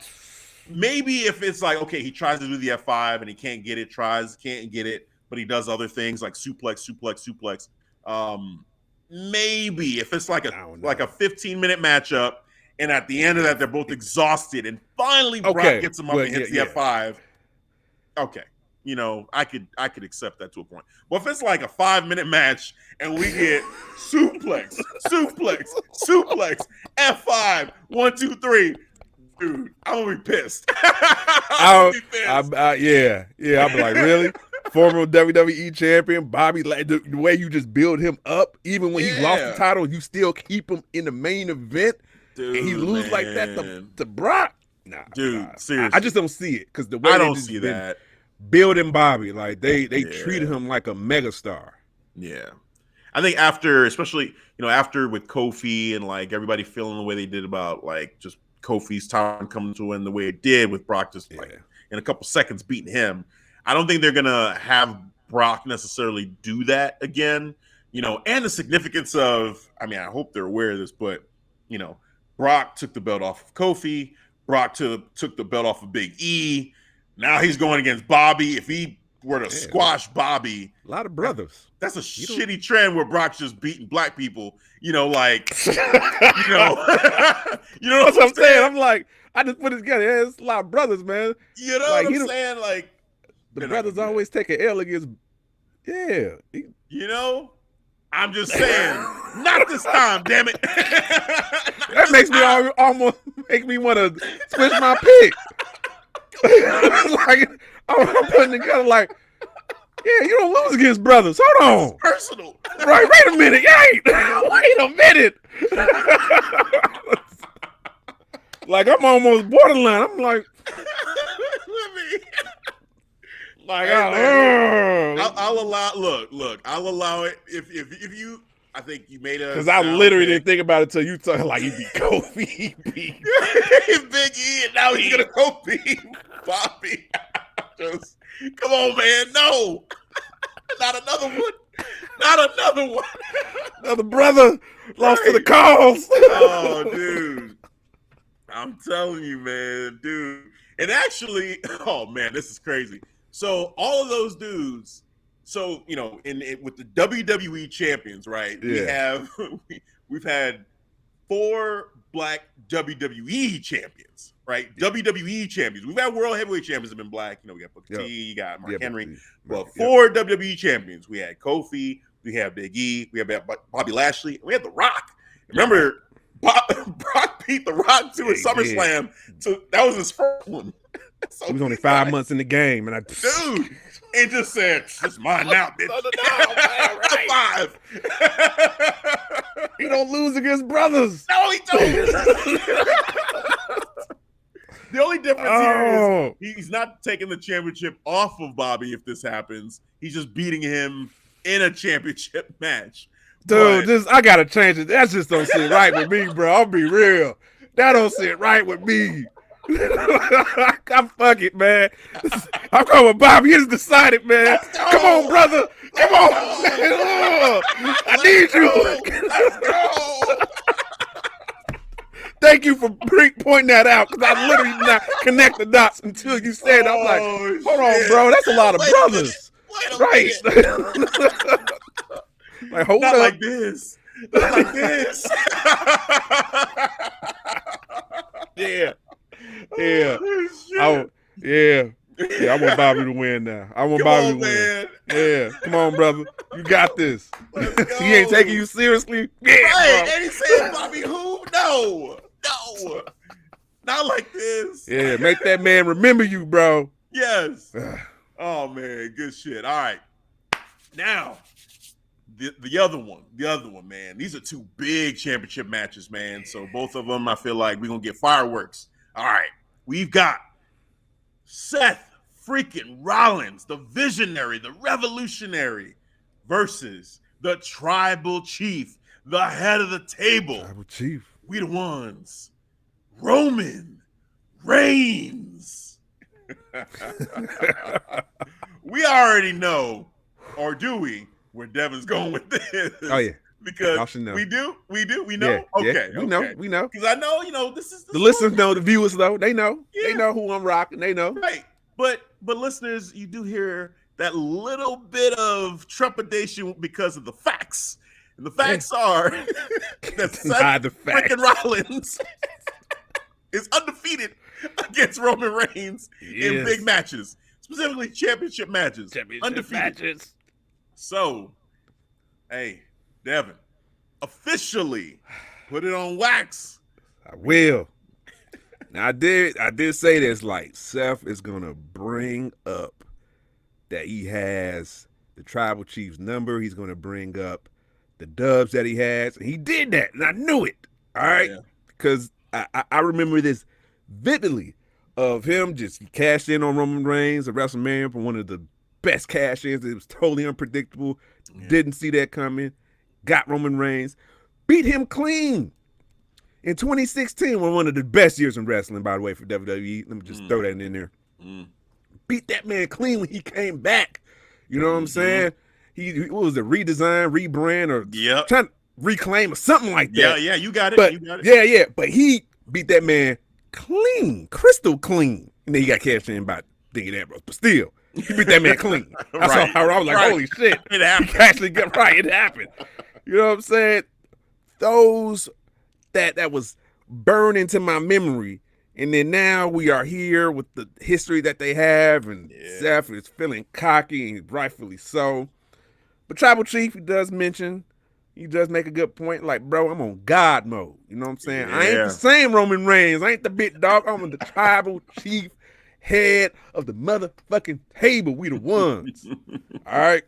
Maybe if it's like, okay, he tries to do the F5 and he can't get it, can't get it, but he does other things like suplex. Maybe if it's like a 15-minute matchup. And at the end of that, they're both exhausted. And finally, Brock gets him up and hits the F5. Okay. you know, I could accept that to a point. But if it's like a 5-minute match and we get suplex, F5, 1, 2, 3, dude, I'm gonna be pissed. I'll be pissed. I'll be like, really? Former WWE champion Bobby, like the way you just build him up, even when he lost the title, you still keep him in the main event, dude, and he lose like that to Brock. Nah, seriously, I just don't see it because the way I don't see that building Bobby, like they treated him like a megastar. Yeah, I think after, especially after with Kofi and like everybody feeling the way they did about like just Kofi's time coming to win the way it did with Brock just like in a couple seconds beating him. I don't think they're gonna have Brock necessarily do that again. And the significance of, I mean, I hope they're aware of this, but Brock took the belt off of Kofi. Brock took the belt off of Big E. Now he's going against Bobby. If he were to squash Bobby, a lot of brothers. That's a shitty trend where Brock's just beating black people. Like, what I'm saying? I'm like, I just put it together. Yeah, it's a lot of brothers, man. You know what I'm saying? Like, the brothers always take an L against. I'm just saying, not this time, damn it. That makes me almost make me want to switch my pick. Like, I'm putting together like, you don't lose against brothers. Hold on. It's personal. Right, wait a minute. Wait a minute. Like, I'm almost borderline. I'm like, I'll allow. Look. I'll allow it if you. I think you made a. Because I literally didn't think about it until you talking like he beat Kofi, he beat Big E, and now he's gonna go beat Bobby. Just come on, man. No, not another one. Not another one. Another brother lost to the cause. Oh, dude. I'm telling you, man, dude. And actually, oh man, this is crazy. So all of those dudes, with the WWE champions, right? Yeah. We've had 4 black WWE champions, right? Yeah. WWE champions. We've had world heavyweight champions have been black. We got Booker T, you got Mark Henry. Well, 4 WWE champions. We had Kofi, we have Big E, we have Bobby Lashley, and we had The Rock. Remember, Brock beat The Rock to a SummerSlam. So that was his first one. So he was only 5 months in the game, and dude, and just said, "It's mine now, bitch." Right. 5. He don't lose against brothers. No, he don't. The only difference here is he's not taking the championship off of Bobby if this happens. He's just beating him in a championship match. Dude, I gotta change it. That just don't sit right with me, bro. I'll be real. That don't sit right with me. Fuck it, man. I'm going with Bobby. It's decided, man. Come on, brother. Come on. I need you. Let's go. Thank you for pointing that out, because I literally did not connect the dots until you said it. I'm like, hold on, bro. That's a lot of brothers. Right. Like, hold Not up. like this. Not like this. Yeah. I want Bobby to win now. I want Bobby to win. Yeah, come on, brother. You got this. He ain't taking you seriously. Yeah, right. And he said, Bobby who? No. Not like this. Yeah, make that man remember you, bro. Yes. Oh, man. Good shit. All right. Now, the other one, man. These are 2 big championship matches, man. So both of them, I feel like we're going to get fireworks. All right. We've got Seth freaking Rollins, the visionary, the revolutionary, versus the tribal chief, the head of the table. Tribal chief. We the ones. Roman Reigns. We already know, or do we, where Devin's going with this? Oh, yeah. Because we do? We know? Yeah, we know. Because I know, this is the listeners know, the viewers know. They know. Yeah. They know who I'm rocking. They know. Right. But listeners, you do hear that little bit of trepidation because of the facts. And the facts are that Seth freaking Rollins is undefeated against Roman Reigns in big matches. specifically championship matches. Undefeated matches. So, hey, Devin, officially put it on wax. I will. Now I did say this, like, Seth is gonna bring up that he has the tribal chief's number. He's gonna bring up the dubs that he has. And he did that, and I knew it. All right, because I remember this vividly of him just cashed in on Roman Reigns at WrestleMania for one of the best cash ins. It was totally unpredictable. Didn't see that coming. Got Roman Reigns, beat him clean. In 2016, one of the best years in wrestling, by the way, for WWE. Let me just throw that in there. Beat that man clean when he came back. You know what I'm saying? He what was it, redesign, rebrand, or trying to reclaim or something like that. Yeah, you got it. But, you got it. Yeah. But he beat that man clean, crystal clean. And then he got cashed in by thinking that, bro. But still, he beat that man clean. That's how I was like, holy shit. It happened. He actually got right. It happened. You know what I'm saying? Those that was burned into my memory. And then now we are here with the history that they have, and Seth is feeling cocky, and rightfully so. But Tribal Chief, he does make a good point. Like, bro, I'm on God mode. You know what I'm saying? I ain't the same Roman Reigns. I ain't the big dog. I'm the Tribal Chief, head of the motherfucking table. We the ones. All right?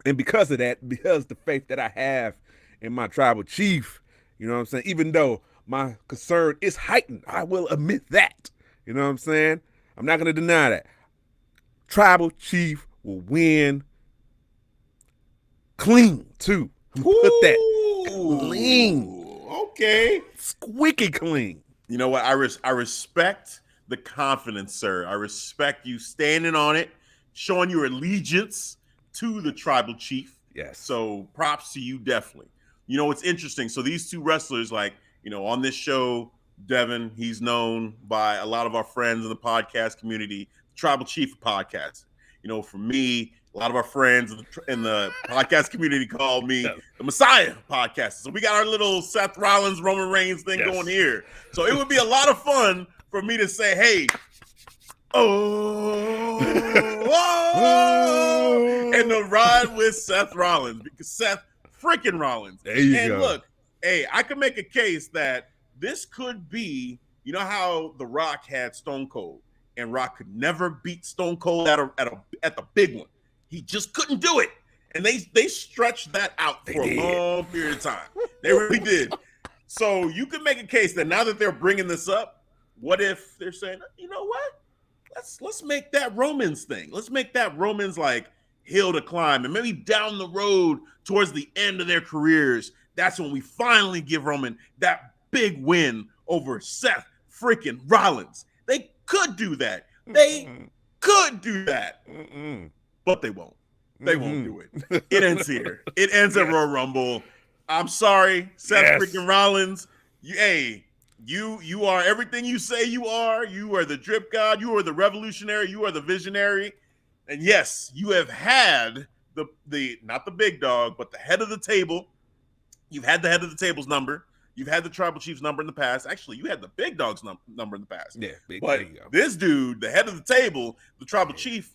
And because of that, because the faith that I have in my Tribal Chief, you know what I'm saying? Even though my concern is heightened, I will admit that. You know what I'm saying? I'm not going to deny that. Tribal Chief will win clean, too. Put that clean. Okay. Squeaky clean. You know what? I respect the confidence, sir. I respect you standing on it, showing your allegiance to the Tribal Chief. Yes. So props to you, definitely. You know, it's interesting. So these two wrestlers, like, you know, on this show, Devin, he's known by a lot of our friends in the podcast community, Tribal Chief podcast. You know, for me, a lot of our friends in the podcast community call me the Messiah podcast. So we got our little Seth Rollins, Roman Reigns thing going here. So it would be a lot of fun for me to say, hey, and to ride with Seth Rollins, because Seth freaking Rollins. There you and go. Look, hey, I could make a case that this could be, you know how The Rock had Stone Cold, and Rock could never beat Stone Cold at the big one. He just couldn't do it. And they stretched that out for a long period of time. They really did. So you could make a case that now that they're bringing this up, what if they're saying, you know what? Let's make that Roman's thing. Let's make that Roman's like hill to climb, and maybe down the road towards the end of their careers, that's when we finally give Roman that big win over Seth freaking Rollins. They could do that. They could do that. But they won't. They won't do it. It ends here. It ends at Royal Rumble. I'm sorry, Seth freaking Rollins. You are everything you say you are. You are the drip god. You are the revolutionary. You are the visionary. And yes, you have had the not the big dog, but the head of the table. You've had the head of the table's number. You've had the Tribal Chief's number in the past. Actually, you had the big dog's number in the past. Yeah, but this dude, the head of the table, the Tribal Chief,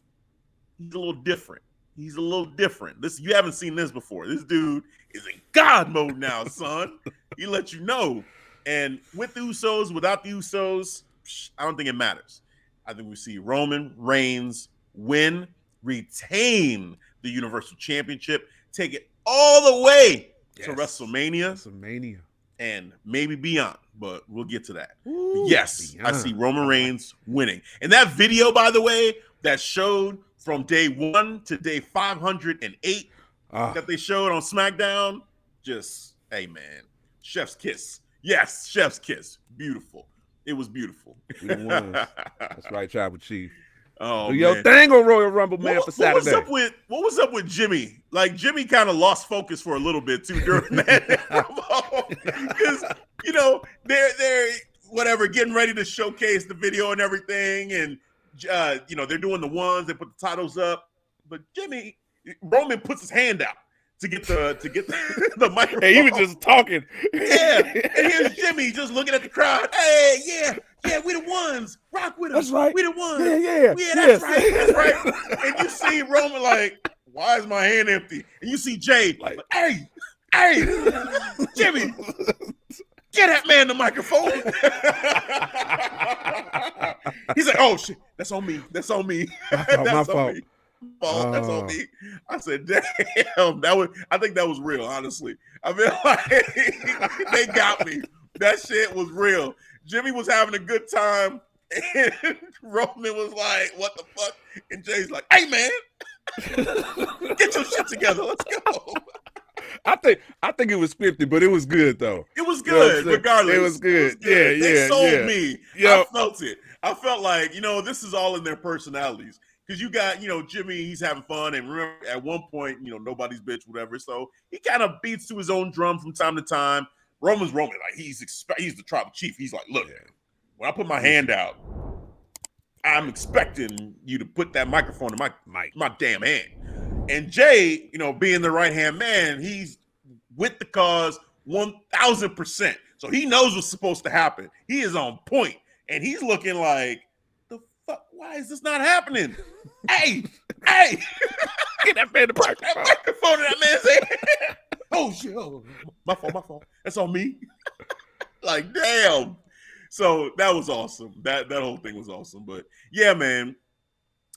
he's a little different. He's a little different. You haven't seen this before. This dude is in God mode now, son. He let you know. And with the Usos, without the Usos, I don't think it matters. I think we see Roman Reigns win, retain the Universal Championship, take it all the way to WrestleMania. And maybe beyond, but we'll get to that. Yes, beyond. I see Roman Reigns winning. And that video, by the way, that showed from day 1 to day 508 that they showed on SmackDown, just, hey, man, chef's kiss. Yes, chef's kiss. Beautiful. It was beautiful. That's right, Tribal Chief. Oh, yo, thing on Royal Rumble, man, for Saturday. What was up with Jimmy? Like, Jimmy kind of lost focus for a little bit, too, during that promo. Because, you know, they're whatever, getting ready to showcase the video and everything. And, you know, they're doing the ones. They put the titles up. But Roman puts his hand out to get the microphone. Hey, he was just talking. Yeah. And here's Jimmy just looking at the crowd. Hey, yeah, we the ones. Rock with That's right. We the one. Yeah. That's right. That's right. And you see Roman like, why is my hand empty? And you see Jay like, hey, Jimmy, get that man the microphone. He's like, oh shit, that's on me. That's on me. My fault. That's on me. I said, damn, I think that was real, honestly. I feel like they got me. That shit was real. Jimmy was having a good time, and Roman was like, what the fuck? And Jay's like, hey man, get your shit together. Let's go. I think it was scripted, but it was good though. It was good, regardless. It was good. Yeah. They sold me. Yep. I felt it. I felt like, this is all in their personalities. Because you got, Jimmy, he's having fun. And remember, at one point, nobody's bitch, whatever. So he kind of beats to his own drum from time to time. Roman's Roman. Like, he's the tribal chief. He's like, look, when I put my hand out, I'm expecting you to put that microphone in my damn hand. And Jay, being the right-hand man, he's with the cause 1,000%. So he knows what's supposed to happen. He is on point. And he's looking like, the fuck? Why is this not happening? Hey! Get that man the microphone in that man's head. Oh, shit. Oh, my fault. That's on me. Like, damn. So that was awesome. That whole thing was awesome. But, yeah, man.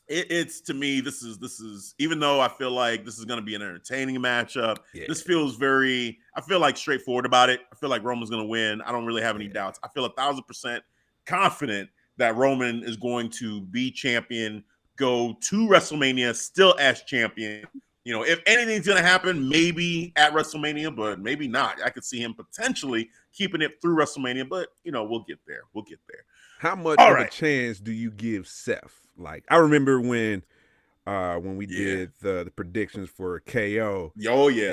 It's to me, this is even though I feel like this is going to be an entertaining matchup, this feels I feel like straightforward about it. I feel like Roman's going to win. I don't really have any doubts. I feel 1,000% confident that Roman is going to be champion, go to WrestleMania still as champion. If anything's going to happen, maybe at WrestleMania, but maybe not. I could see him potentially keeping it through WrestleMania, but we'll get there. How much of a chance do you give Seth? Like, I remember when we did the predictions for KO. Oh, yeah.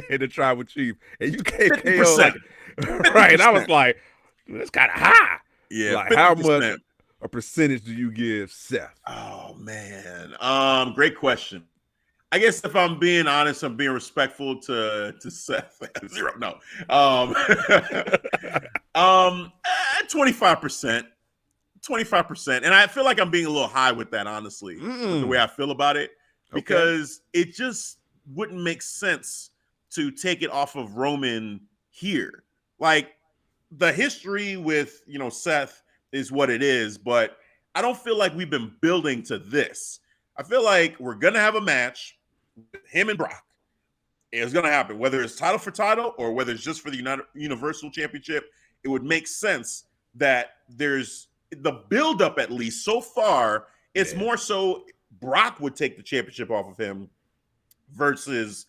And the tribal chief. And you gave KO. Right. And I was like, that's kind of high. Yeah. Like, how much a percentage do you give Seth? Oh, man. Great question. I guess if I'm being honest, I'm being respectful to Seth. 0. No. 25%. 25%. And I feel like I'm being a little high with that, honestly, with the way I feel about it, because it just wouldn't make sense to take it off of Roman here. Like, the history with, Seth is what it is, but I don't feel like we've been building to this. I feel like we're going to have a match with him and Brock. It's going to happen, whether it's title for title or whether it's just for the Universal Championship. It would make sense that there's the buildup, at least so far, it's more so Brock would take the championship off of him versus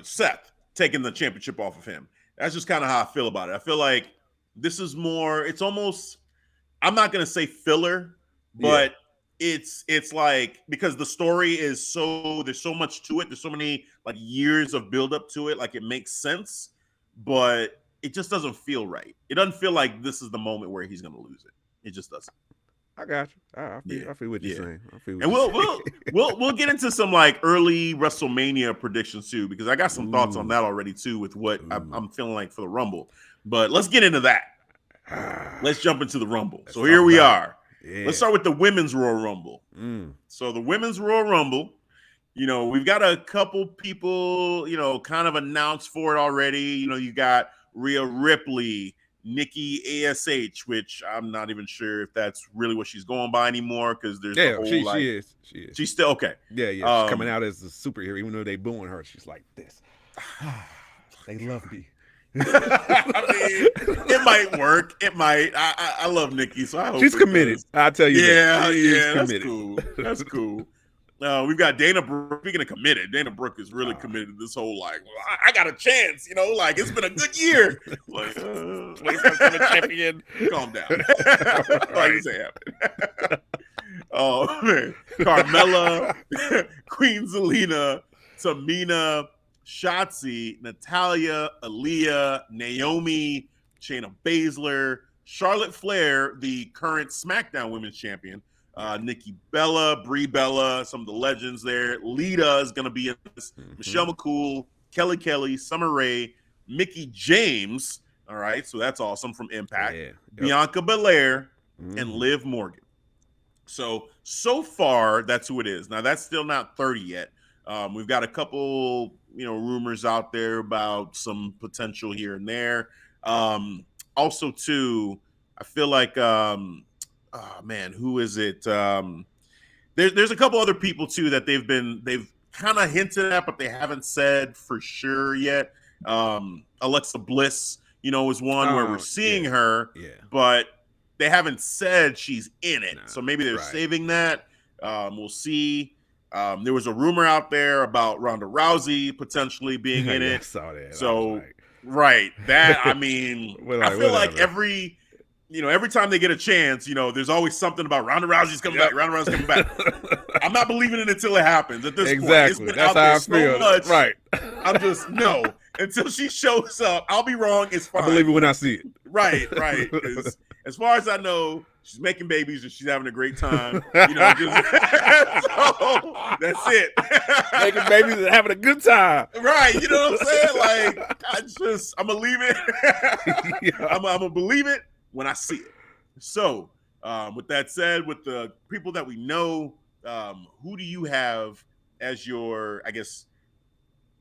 Seth taking the championship off of him. That's just kind of how I feel about it. I feel like this is more, it's almost, I'm not going to say filler, but it's like, because the story is there's so much to it. There's so many like years of buildup to it. Like, it makes sense, but it just doesn't feel right. It doesn't feel like this is the moment where he's going to lose it. It just doesn't. I got you. I feel what you're saying. And we'll get into some like early WrestleMania predictions too, because I got some thoughts on that already too, with what I'm feeling like for the Rumble. But let's get into that. Let's jump into the Rumble. So here we are. Yeah. Let's start with the Women's Royal Rumble. So the Women's Royal Rumble, we've got a couple people, kind of announced for it already. You got Rhea Ripley, Nikki ASH, which I'm not even sure if that's really what she's going by anymore, because there's the whole, she is. She's still okay. Yeah. She's coming out as a superhero, even though they booing her. She's like this. They love me. I mean, it might work. It might. I love Nikki, so I hope she's committed. I'll tell you. Yeah, that's cool. That's cool. We've got Dana Brooke. Speaking of committed, Dana Brooke is really committed to this whole like, I got a chance, like it's been a good year. Like, wait for the champion. Calm down. Like you say happen. Oh man, Carmella, Queen Zelina, Tamina, Shotzi, Natalya, Aaliyah, Naomi, Shayna Baszler, Charlotte Flair, the current SmackDown Women's Champion. Nikki Bella, Brie Bella, some of the legends there. Lita is going to be in this. Michelle McCool, Kelly, Summer Rae, Mickie James. All right, so that's awesome from Impact. Bianca Belair, and Liv Morgan. So far, that's who it is. Now, that's still not 30 yet. We've got a couple, rumors out there about some potential here and there. Also, too, I feel like, oh man, who is it? There's a couple other people too that they've kind of hinted at, but they haven't said for sure yet. Alexa Bliss, is one where we're seeing her, but they haven't said she's in it. So maybe they're saving that. We'll see. There was a rumor out there about Ronda Rousey potentially being in it. I saw that. So that I mean, I feel like every time they get a chance, there's always something about Ronda Rousey's coming back. Ronda Rousey's coming back. I'm not believing it until it happens. At this point, it's been out there so much. Right. I'm just until she shows up. I'll be wrong. It's fine. I believe it when I see it. Right. As far as I know, she's making babies and she's having a great time. So that's it. Making babies and having a good time. Right. You know what I'm saying? Like, I'm gonna leave it. I'm gonna believe it when I see it. So, with that said, with the people that we know, who do you have as your, I guess,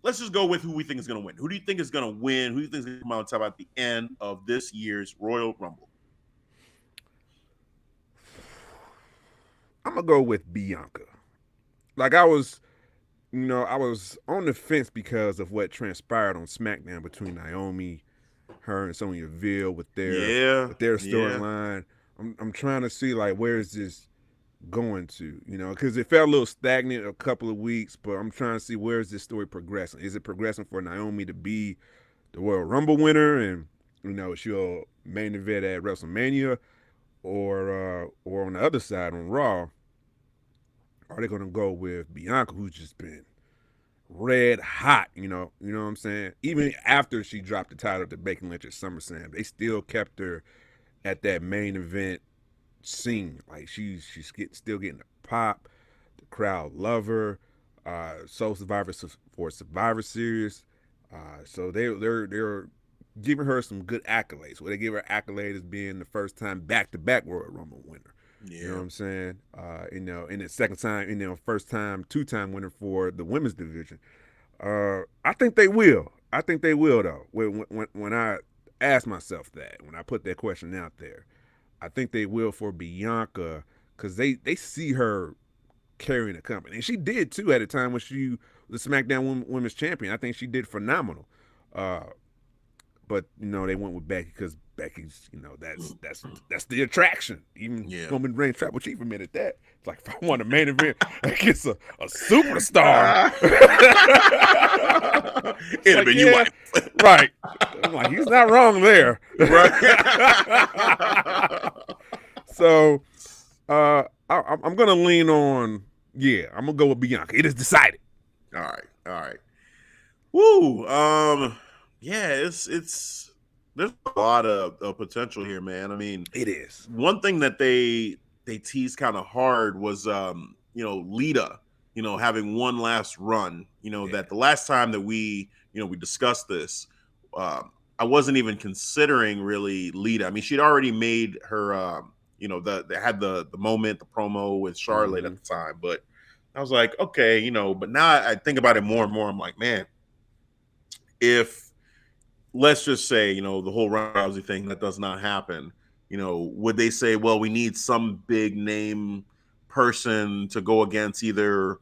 let's just go with who we think is going to win. Who do you think is going to win? Who do you think is going to come out on top at the end of this year's Royal Rumble? I'm going to go with Bianca. Like I was on the fence because of what transpired on SmackDown between Naomi, her, and Sonya Deville with their storyline. I'm trying to see like where is this going to, because it felt a little stagnant a couple of weeks, but I'm trying to see where is this story progressing. Is it progressing for Naomi to be the Royal Rumble winner and she'll main event at WrestleMania, or on the other side on Raw, are they going to go with Bianca, who's just been red hot, you know what I'm saying? Even after she dropped the title to Becky Lynch at SummerSlam, they still kept her at that main event scene. Like she's still getting the pop. The crowd love her. Survivor Series. So they're giving her some good accolades. Well, they give her accolades as being the first time back-to-back Royal Rumble winner. Yeah. You know what I'm saying? And the second time, first time, two-time winner for the women's division. I think they will. I think they will, though. When I ask myself that, when I put that question out there, I think they will for Bianca because they see her carrying the company. And she did, too, at a time when she was the SmackDown Women's Champion. I think she did phenomenal. But, they went with Becky because Becky's, that's the attraction. Even Roman Reigns Tribal Chief admitted that. It's like, if I want a main event against a superstar. It'll be you. Right. I'm like, he's not wrong there. Right. So, I'm going to lean on, I'm going to go with Bianca. It is decided. All right. Woo. It's there's a lot of potential here, man. I mean, it is. One thing that they teased kind of hard was Lita, having one last run. That the last time that we discussed this, I wasn't even considering really Lita. I mean, she'd already made her they had the moment, the promo with Charlotte at the time, but I was like, okay, but now I think about it more and more. I'm like, man, if let's just say, the whole Rousey thing, that does not happen, would they say, well, we need some big name person to go against either,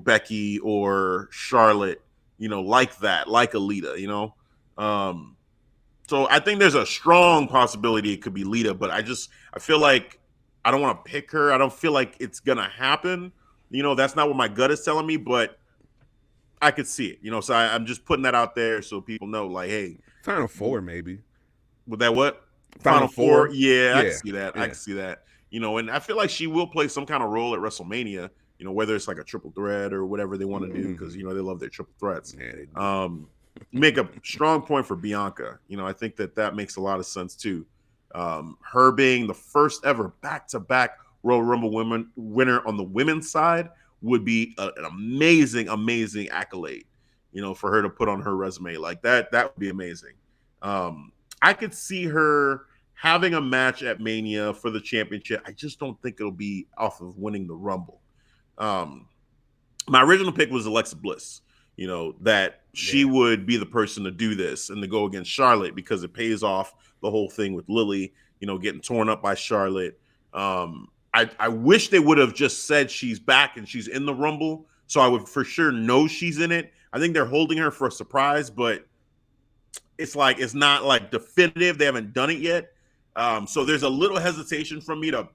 Becky or Charlotte, like that, like Alita, so I think there's a strong possibility it could be Lita, but I feel like I don't want to pick her. I don't feel like it's going to happen. That's not what my gut is telling me, but I could see it, so I'm just putting that out there so people know, like, hey. Final Four, maybe. With that what? Final Four? Yeah, I can see that. Yeah. I can see that. And I feel like she will play some kind of role at WrestleMania, whether it's like a triple threat or whatever they want to do, because, they love their triple threats. Yeah, make a strong point for Bianca. I think that makes a lot of sense, too. Her being the first ever back-to-back Royal Rumble winner on the women's side would be an amazing, amazing accolade, for her to put on her resume. Like that would be amazing. I could see her having a match at Mania for the championship, I just don't think it'll be off of winning the Rumble. My original pick was Alexa Bliss, that she would be the person to do this and to go against Charlotte because it pays off the whole thing with Lily, getting torn up by Charlotte. I wish they would have just said she's back and she's in the Rumble, so I would for sure know she's in it. I think they're holding her for a surprise, but it's not like definitive. They haven't done it yet. So there's a little hesitation from me to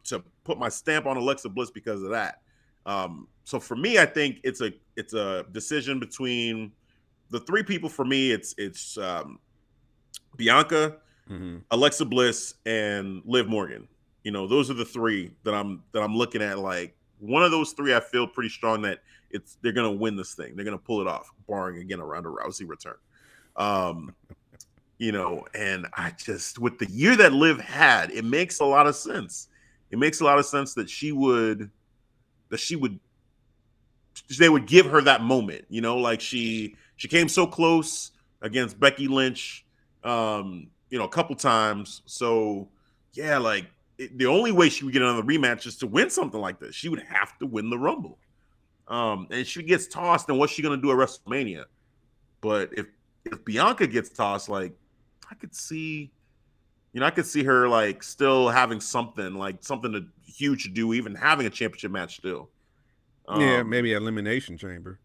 put my stamp on Alexa Bliss because of that. So for me, I think it's a decision between the three people. For me, it's Bianca, Alexa Bliss, and Liv Morgan. Those are the three that I'm looking at. Like, one of those three, I feel pretty strong that they're gonna win this thing. They're gonna pull it off, barring again a Ronda Rousey return. And I just, with the year that Liv had, it makes a lot of sense. It makes a lot of sense that they would give her that moment, like she came so close against Becky Lynch, a couple times. So yeah, the only way she would get another rematch is to win something like this. She would have to win the Rumble. And she gets tossed, then what's she going to do at WrestleMania? But if Bianca gets tossed, I could see her still having something huge to do, even having a championship match still. Maybe Elimination Chamber.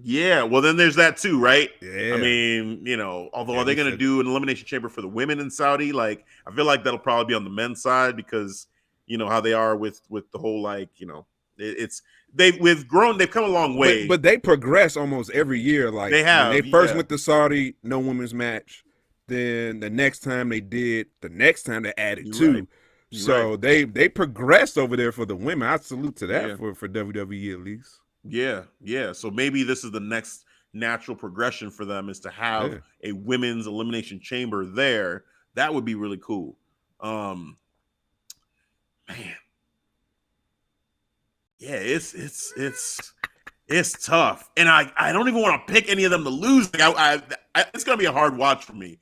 Yeah, well then there's that too, right? Yeah. I mean, although are they going to do an Elimination Chamber for the women in Saudi? I feel like that'll probably be on the men's side because how they are with the whole they've come a long way. But they progress almost every year. They have. When they first went to Saudi, no women's match. Then the next time they added two. Right. So they progressed over there for the women. I salute to that for WWE at least. Yeah. So maybe this is the next natural progression for them, is to have a women's Elimination Chamber there. That would be really cool. Man. Yeah, it's tough, and I don't even want to pick any of them to lose. It's gonna be a hard watch for me,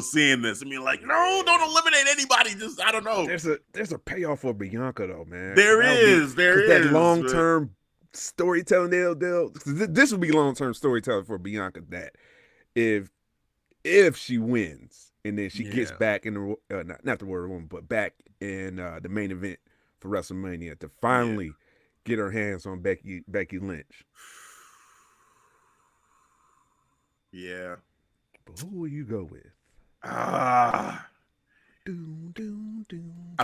seeing this. I mean, no, don't eliminate anybody. Just, I don't know. There's a payoff for Bianca though, man. There is that long-term storytelling. This would be long-term storytelling for Bianca. That if she wins and then she gets back in the not the Royal Rumble, but back in the main event for WrestleMania to finally get her hands on Becky Lynch. Yeah. But who will you go with? I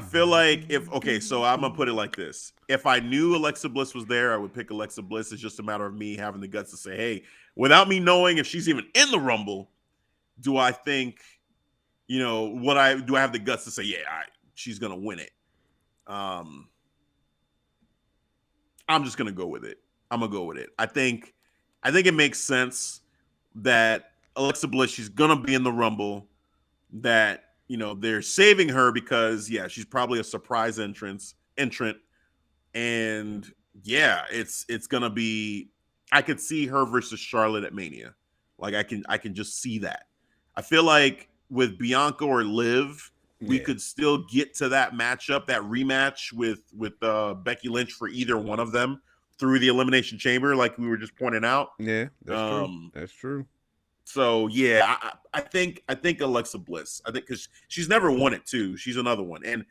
feel like so I'm going to put it like this. If I knew Alexa Bliss was there, I would pick Alexa Bliss. It's just a matter of me having the guts to say, hey, without me knowing if she's even in the Rumble, do I think, do I have the guts to say, she's going to win it? I'm just gonna go with it. I'm gonna go with it. I think it makes sense that Alexa Bliss, she's gonna be in the Rumble. That they're saving her because she's probably a surprise entrant, and it's gonna be. I could see her versus Charlotte at Mania. I can just see that. I feel like with Bianca or Liv, we could still get to that matchup, that rematch with Becky Lynch for either one of them through the Elimination Chamber, like we were just pointing out. Yeah, that's true. That's true. So I think Alexa Bliss. I think because she's never won it too. She's another one, and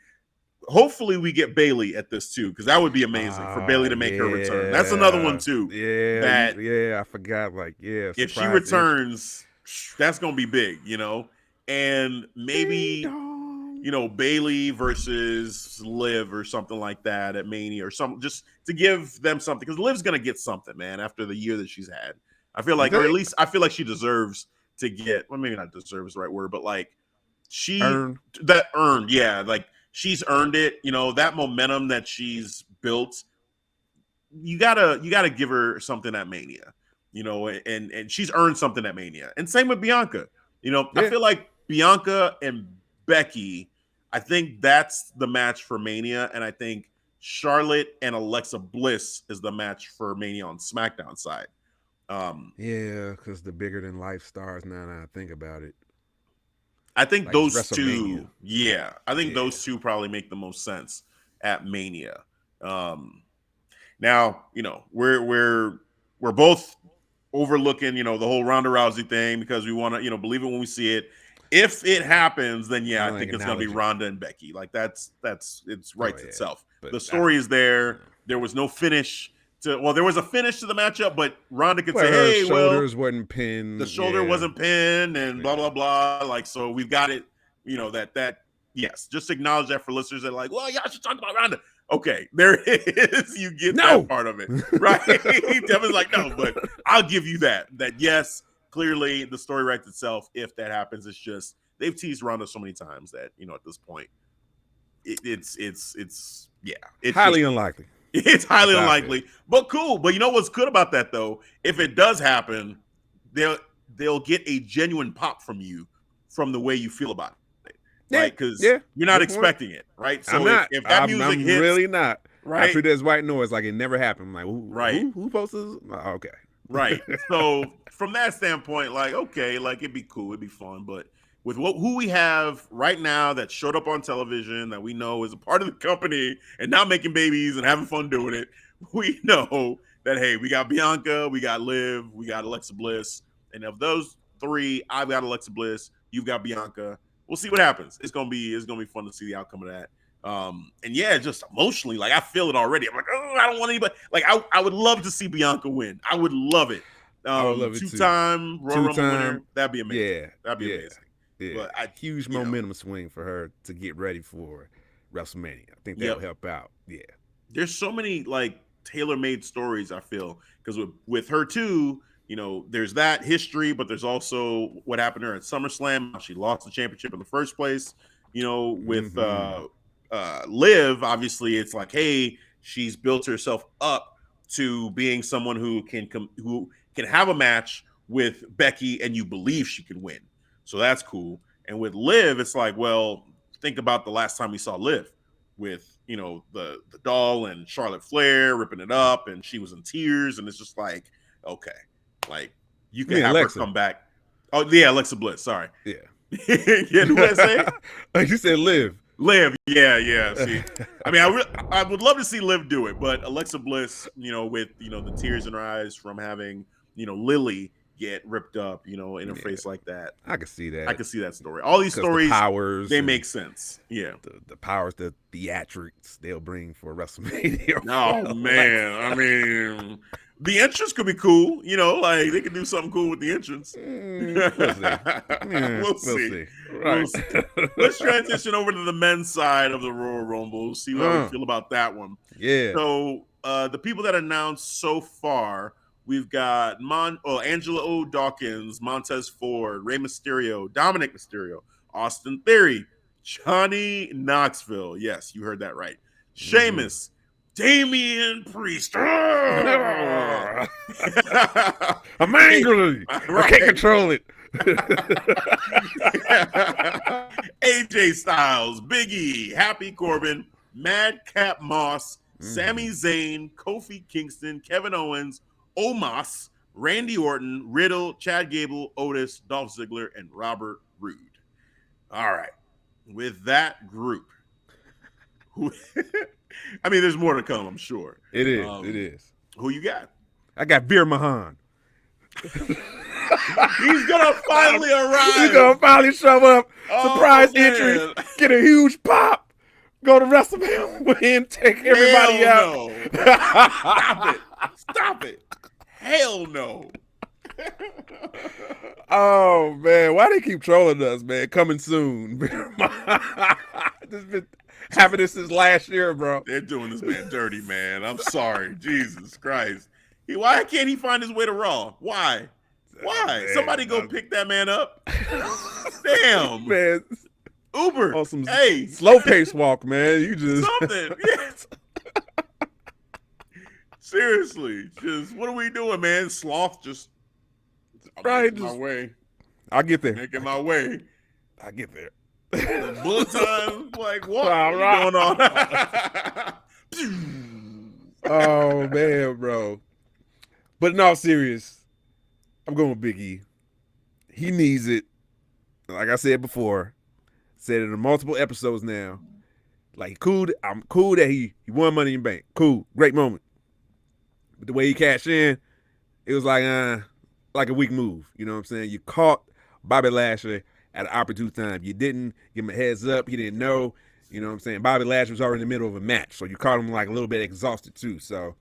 hopefully we get Bayley at this too, because that would be amazing for Bayley to make her return. That's another one too. I forgot. If she returns, that's gonna be big, and maybe. Bayley versus Liv or something like that at Mania or something, just to give them something, because Liv's gonna get something, man, after the year that she's had. I feel like, or at least I feel like she deserves to get. Well, maybe not deserves the right word, but she's earned, she's earned it. That momentum that she's built. You gotta give her something at Mania. And she's earned something at Mania, and same with Bianca. I feel like Bianca and Becky, I think that's the match for Mania, and I think Charlotte and Alexa Bliss is the match for Mania on SmackDown side. Because the bigger than life stars now that I think about it. I think like those two, I think those two probably make the most sense at Mania. Now, we're both overlooking, the whole Ronda Rousey thing because we want to, believe it when we see it. If it happens, then I think it's going to be Ronda and Becky. Like it's writes itself. But the story is there. There was no finish there was a finish to the matchup, but Ronda could say, "Hey, shoulders wasn't pinned. The shoulder wasn't pinned, and blah blah blah." Like, so we've got it. That yes, just acknowledge that for listeners that are like, well, y'all should talk about Ronda. Okay, there it is. You get that part of it, right? Devin's like, no, but I'll give you that. That yes, clearly the story writes itself. If that happens, it's just they've teased Ronda so many times that at this point, it's highly unlikely. It's highly unlikely, but cool. But you know what's good about that though? If it does happen, they'll get a genuine pop from you from the way you feel about it. Right, because you're not expecting it, right? So if that music hits, really not. Right, I treat it as white noise, like it never happened. I'm like, who posted this? Oh, okay, right. So from that standpoint, like, okay, like it'd be cool, it'd be fun, but with who we have right now that showed up on television that we know is a part of the company and not making babies and having fun doing it, we know that hey, we got Bianca, we got Liv, we got Alexa Bliss, and of those three, I've got Alexa Bliss, you've got Bianca. We'll see what happens. It's gonna be fun to see the outcome of that. And just emotionally, like I feel it already. I'm like, oh, I don't want anybody. Like I would love to see Bianca win. I would love it. I would love it two-time Royal Rumble winner. That'd be amazing. Yeah, that'd be amazing. Yeah. But huge momentum swing for her to get ready for WrestleMania. I think that'll help out. Yeah. There's so many like tailor-made stories. I feel because with her too. There's that history, but there's also what happened to her at SummerSlam. She lost the championship in the first place. With Liv, obviously, it's like, hey, she's built herself up to being someone who can have a match with Becky, and you believe she can win. So that's cool. And with Liv, it's like, well, think about the last time we saw Liv with the doll and Charlotte Flair ripping it up, and she was in tears, and it's just like, okay. Like you can have Alexa. Her come back. Oh yeah, Alexa Bliss. Sorry. Yeah. Yeah. Who I say? You said Liv. Liv. Yeah. See, I mean, I would love to see Liv do it, but Alexa Bliss, with the tears in her eyes from having Lily get ripped up, in her face like that. I can see that. I can see that story. All these stories, powers, they make sense. Yeah. The powers, the theatrics they'll bring for WrestleMania. Oh man, I mean. The entrance could be cool, like they could do something cool with the entrance. We'll see. Right. Let's transition over to the men's side of the Royal Rumble. See how we feel about that one. Yeah. So the people that announced so far, we've got Angela Dawkins, Montez Ford, Rey Mysterio, Dominic Mysterio, Austin Theory, Johnny Knoxville. Yes, you heard that right. Sheamus. Damian Priest. I'm angry. I can't control it. AJ Styles, Big E, Happy Corbin, Madcap Moss, Sami Zayn, Kofi Kingston, Kevin Owens, Omos, Randy Orton, Riddle, Chad Gable, Otis, Dolph Ziggler, and Robert Roode. All right. With that group. I mean, there's more to come, I'm sure. It is. It is. Who you got? I got Veer Mahan. He's gonna finally arrive. He's gonna finally show up. Surprise entry. Get a huge pop. Go to WrestleMania. Win. Take everybody out. No. Stop it. Hell no. Oh man, why they keep trolling us, man? Coming soon. This been happening since last year, bro. They're doing this man dirty, man. I'm sorry. Jesus Christ. Why can't he find his way to Raw? Why? Man, somebody go pick that man up. Damn. Man. Uber. On some slow pace walk, man. You just something. Yes. Seriously. Just what are we doing, man? Sloth just right. My way. I'll get there. Making my way. I'll get there. The bullet time, like what? What's going on? Oh man, bro. But in all serious, I'm going with Big E. He needs it. like I said before, said it in multiple episodes now. Like cool, I'm cool that he won Money in the Bank. Cool, great moment. But the way he cashed in, it was like a weak move. You know what I'm saying? You caught Bobby Lashley at an opportune time. You didn't give him a heads up. He didn't know. You know what I'm saying? Bobby Lashley was already in the middle of a match, so you caught him like a little bit exhausted too. So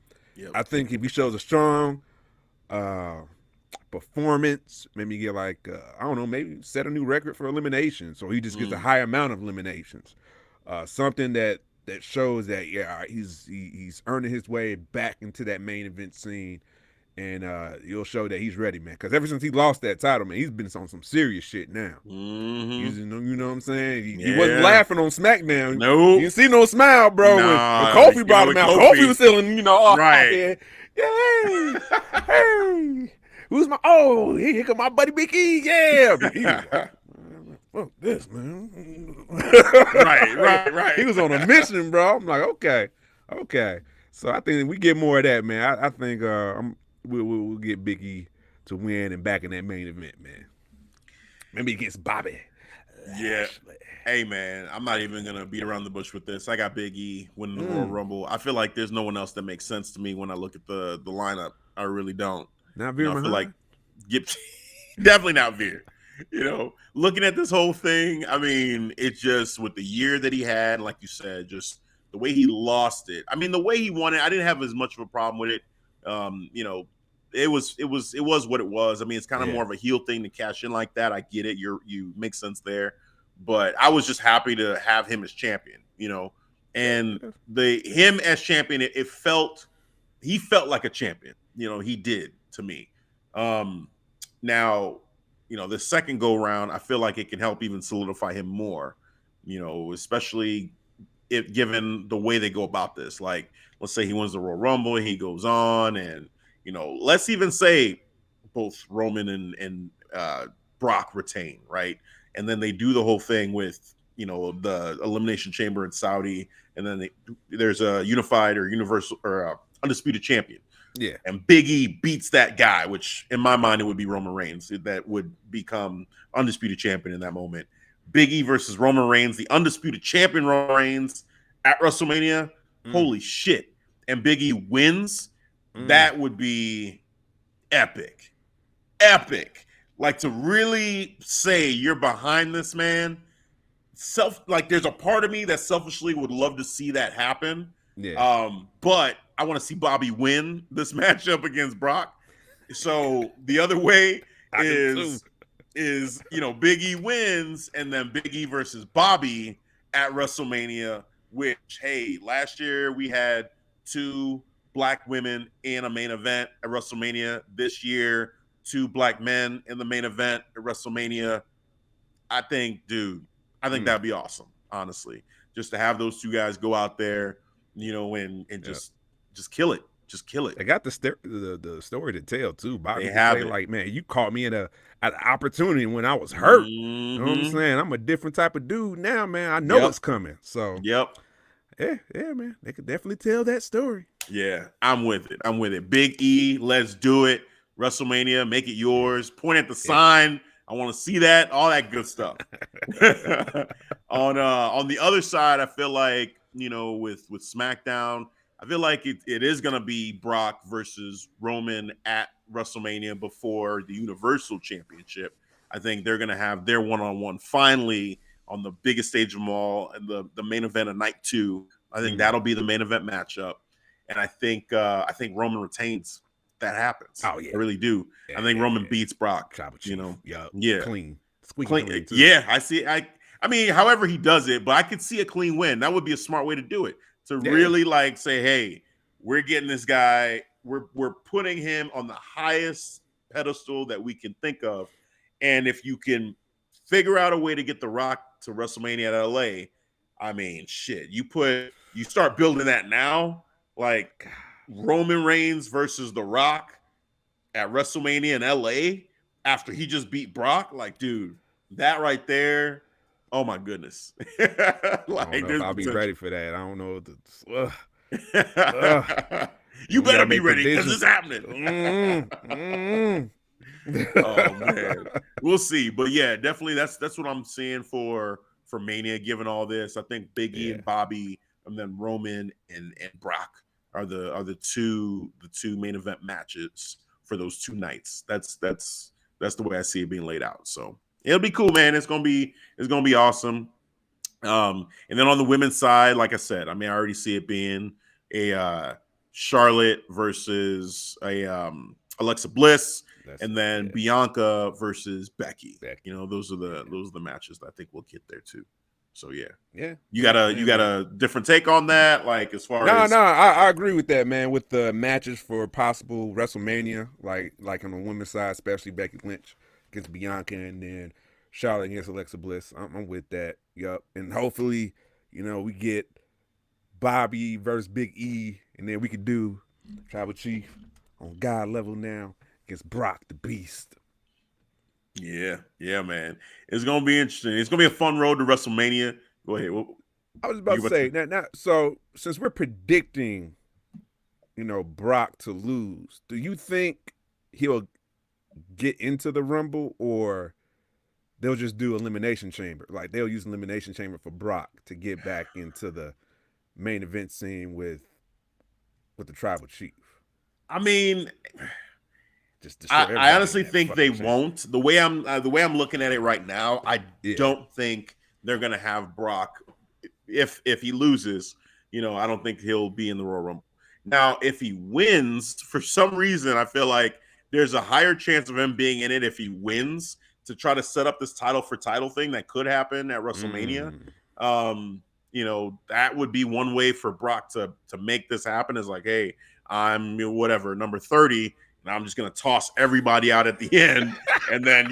I think if he shows a strong performance, maybe get like I don't know, maybe set a new record for eliminations, or he just gets a high amount of eliminations. Something that shows that he's earning his way back into that main event scene. And you'll show that he's ready, man. Because ever since he lost that title, man, he's been on some serious shit now. Mm-hmm. You know what I'm saying? He wasn't laughing on SmackDown. Nope. You didn't see no smile, bro. Nah, when Kofi brought him out, Kofi was feeling, right. Hey, who's my? Oh, here come my buddy Becky. Yeah, Becky was like, fuck this, man. right. He was on a mission, bro. I'm like, okay. So I think we get more of that, man. I think we'll get Big E to win and back in that main event, man. Maybe against Bobby. Yeah. Hey, man, I'm not even going to beat around the bush with this. I got Big E winning the Royal Rumble. I feel like there's no one else that makes sense to me when I look at the lineup. I really don't. Not Veer. I feel like definitely not Veer. Looking at this whole thing, I mean, it's just with the year that he had, like you said, just the way he lost it. I mean, the way he won it, I didn't have as much of a problem with it. It was what it was. I mean, it's kind of more of a heel thing to cash in like that. I get it. You make sense there. But I was just happy to have him as champion, and him as champion, he felt like a champion. He did to me. Now, the second go round, I feel like it can help even solidify him more, especially if given the way they go about this. Like, let's say he wins the Royal Rumble, he goes on, and let's even say both Roman and Brock retain, right? And then they do the whole thing with the Elimination Chamber in Saudi, and then there's a unified or universal or undisputed champion. Yeah, and Big E beats that guy, which in my mind it would be Roman Reigns that would become undisputed champion in that moment. Big E versus Roman Reigns, the undisputed champion Roman Reigns at WrestleMania. Holy shit. And Big E wins. That would be epic. Epic. Like, to really say you're behind this man. There's a part of me that selfishly would love to see that happen. Yeah. But I want to see Bobby win this matchup against Brock. So the other way is Big E wins, and then Big E versus Bobby at WrestleMania, which, hey, last year we had 2 black women in a main event at WrestleMania. This year, 2 black men in the main event at WrestleMania. I think that'd be awesome, honestly. Just to have those 2 guys go out there, and just kill it. Just kill it. They got the story to tell too. Bobby they have it. Like, man, you caught me at an opportunity when I was hurt. Mm-hmm. You know what I'm saying? I'm a different type of dude now, man. I know it's coming. So yeah, man. They could definitely tell that story. Yeah, I'm with it. Big E, let's do it. WrestleMania, make it yours. Point at the sign. I want to see that. All that good stuff. On the other side, I feel like, with SmackDown, I feel like it is going to be Brock versus Roman at WrestleMania before the Universal Championship. I think they're going to have their one-on-one finally on the biggest stage of them all, and the main event of night 2. I think that'll be the main event matchup, and I think Roman retains. That happens. Oh yeah, I really do. I think Roman beats Brock. Clean. Yeah, I see. I mean, however he does it, but I could see a clean win. That would be a smart way to do it. To really say, hey, we're getting this guy. We're putting him on the highest pedestal that we can think of, and if you can figure out a way to get The Rock to WrestleMania at LA, I mean, shit. You start building that now, like Roman Reigns versus The Rock at WrestleMania in LA after he just beat Brock. Like, dude, that right there. Oh my goodness. I don't know if I'll be ready for that. I don't know. You better be ready because it's happening. Oh man, we'll see. But yeah, definitely that's what I'm seeing for Mania. Given all this, I think Big E and Bobby, and then Roman and Brock are the two main event matches for those 2 nights. That's the way I see it being laid out. So it'll be cool, man. It's gonna be awesome. And then on the women's side, like I said, I mean, I already see it being a Charlotte versus a Alexa Bliss, and then Bianca versus Becky. You know, those are the matches that I think we'll get there too. So yeah. You got a different take on that, like as far as I agree with that, man. With the matches for possible WrestleMania, like on the women's side, especially Becky Lynch against Bianca, and then Charlotte against Alexa Bliss. I'm with that. Yup. And hopefully, you know, we get Bobby versus Big E, and then we could do Tribal Chief on God level now against Brock the Beast. Yeah, man. It's gonna be interesting. It's gonna be a fun road to WrestleMania. Go ahead. I was about to say now. So since we're predicting, you know, Brock to lose, do you think he'll get into the Rumble, or they'll just do Elimination Chamber? Like they'll use Elimination Chamber for Brock to get back into the main event scene with the Tribal Chief. I mean, I honestly think they won't. The way I'm looking at it right now, I don't think they're gonna have Brock. If he loses, you know, I don't think he'll be in the Royal Rumble. Now, if he wins, for some reason, I feel like there's a higher chance of him being in it if he wins to try to set up this title for title thing that could happen at WrestleMania. You know, that would be one way for Brock to make this happen, is like, hey, I'm whatever, number 30, and I'm just going to toss everybody out at the end. And then,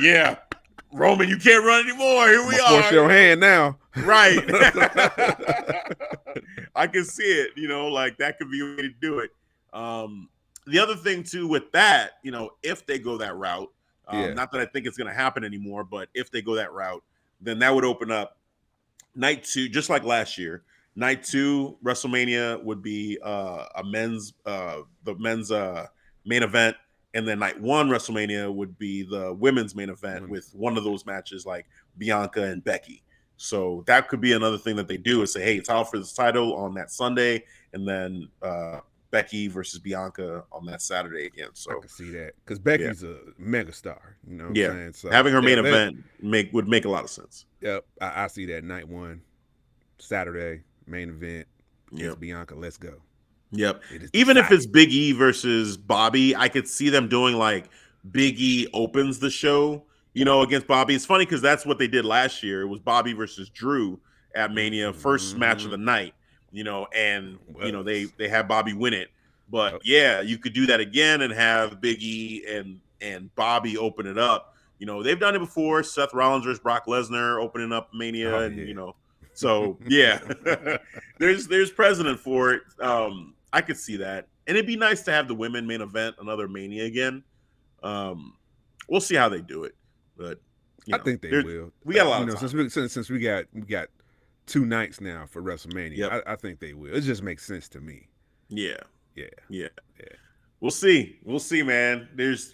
Roman, you can't run anymore. Here we are. Force your hand now. Right. I can see it, you know, like that could be a way to do it. The other thing, too, with that, you know, if they go that route, not that I think it's going to happen anymore, but if they go that route, then that would open up night 2, just like last year. Night 2, WrestleMania would be the men's main event, and then night 1, WrestleMania would be the women's main event with one of those matches like Bianca and Becky. So that could be another thing that they do, is say, hey, it's out for this title on that Sunday, and then Becky versus Bianca on that Saturday again. So I can see that, because Becky's a megastar, you know what I'm saying? So having her main event would make a lot of sense. Yep, I see that. Night 1, Saturday, main event. Bianca, let's go. Yep. Even if it's Big E versus Bobby, I could see them doing like Big E opens the show, you know, against Bobby. It's funny because that's what they did last year. It was Bobby versus Drew at Mania, first match of the night, you know, and you know they had Bobby win it. But you could do that again and have Big E and Bobby open it up. You know, they've done it before. Seth Rollins versus Brock Lesnar opening up Mania, and you know, so there's precedent for it. I could see that, and it'd be nice to have the women main event another Mania again. We'll see how they do it, but I think they will. We got a lot of time. Since we got 2 nights now for WrestleMania. I think they will. It just makes sense to me. Yeah. We'll see, man.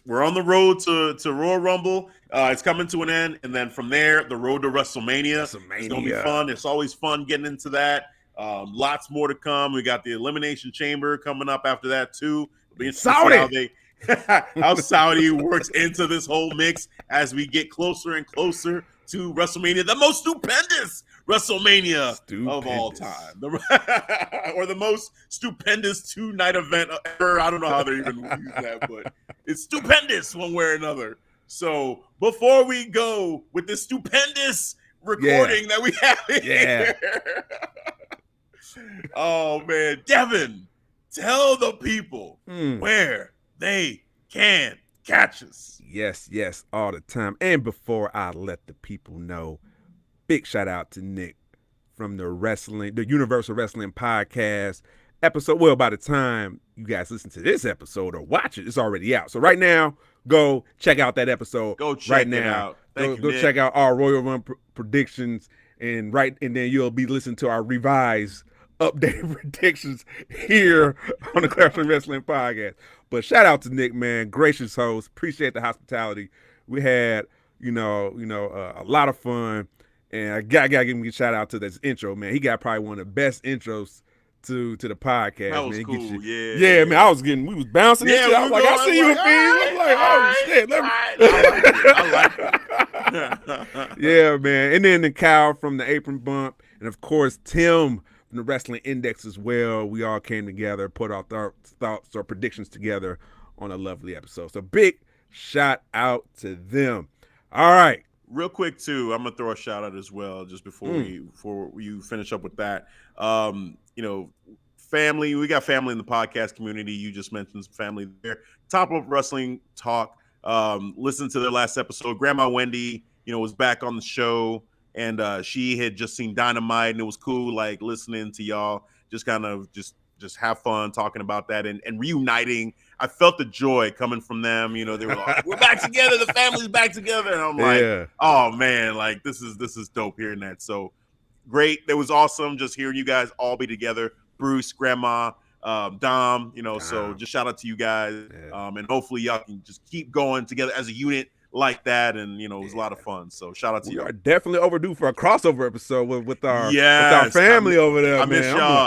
We're on the road to Royal Rumble. It's coming to an end, and then from there, the road to WrestleMania. It's gonna be fun. It's always fun getting into that. Lots more to come. We got the Elimination Chamber coming up after that too. It'll be interesting how Saudi works into this whole mix as we get closer and closer to WrestleMania, the most stupendous WrestleMania of all time, or the most stupendous 2-night event ever. I don't know how they even use that, but it's stupendous one way or another. So before we go with this stupendous recording that we have here, oh man, Devin, tell the people where they can catch us. Yes, all the time. And before I let the people know, big shout out to Nick from the Universal Wrestling Podcast episode. Well, by the time you guys listen to this episode or watch it, it's already out. So right now, go check out that episode. Go check it out. Go check out our Royal Run predictions, and then you'll be listening to our revised updated predictions here on the Clash of Wrestling Podcast. But shout out to Nick, man. Gracious host. Appreciate the hospitality. We had, a lot of fun. And I gotta give me a shout out to this intro, man. He got probably one of the best intros to the podcast. That was man. cool. Yeah, man. We was bouncing and shit. I was like, I see you, Hafeez. I'm like, oh shit. I like it. Yeah, man. And then the Kyle from the Apron Bump, and of course Tim from the Wrestling Index as well. We all came together, put our thoughts or predictions together on a lovely episode. So big shout out to them. All right. Real quick too, I'm gonna throw a shout out as well, just before you finish up with that. Family, we got family in the podcast community. You just mentioned some family there. Top of Wrestling Talk. Listen to their last episode. Grandma Wendy, was back on the show, and she had just seen Dynamite, and it was cool, like listening to y'all, just kind of just have fun talking about that and reuniting. I felt the joy coming from them. They were like, we're back together. The family's back together. And I'm like, oh man, like this is dope hearing that. So great. It was awesome just hearing you guys all be together. Bruce, Grandma, Dom, so just shout out to you guys. And hopefully y'all can just keep going together as a unit like that. And, it was a lot of fun. So shout out to you. We are definitely overdue for a crossover episode with our family over there. I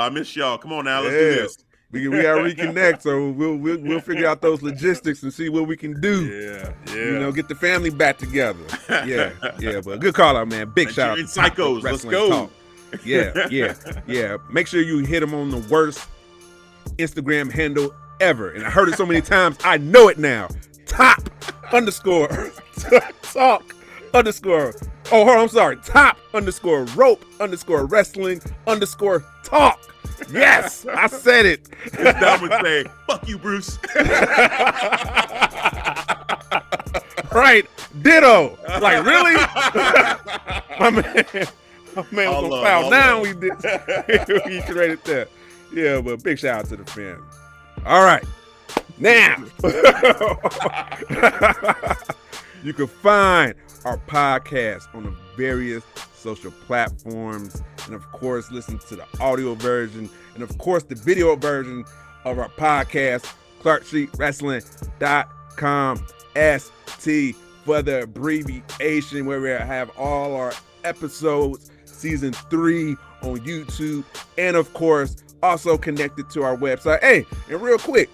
miss y'all. Come on now. Let's do this. We gotta reconnect, so we'll figure out those logistics and see what we can do. Yeah. Get the family back together. Yeah. But good call out, man. Big shout out to Psychos. Let's go. Talk. Yeah. Make sure you hit them on the worst Instagram handle ever, and I heard it so many times, I know it now. Top _ talk _ I'm sorry. Top _ rope _ wrestling _ talk. Yes, I said it. As Dom would say, fuck you, Bruce. Right. Ditto. Like, really? My man was on foul down. We created that. Yeah, but big shout out to the family. All right. Now, you can find our podcast on the various social platforms, and of course listen to the audio version, and of course the video version of our podcast, ClarkStreetWrestling.com, ST for the abbreviation, where we have all our episodes, season 3 on YouTube, and of course also connected to our website. Hey, and real quick,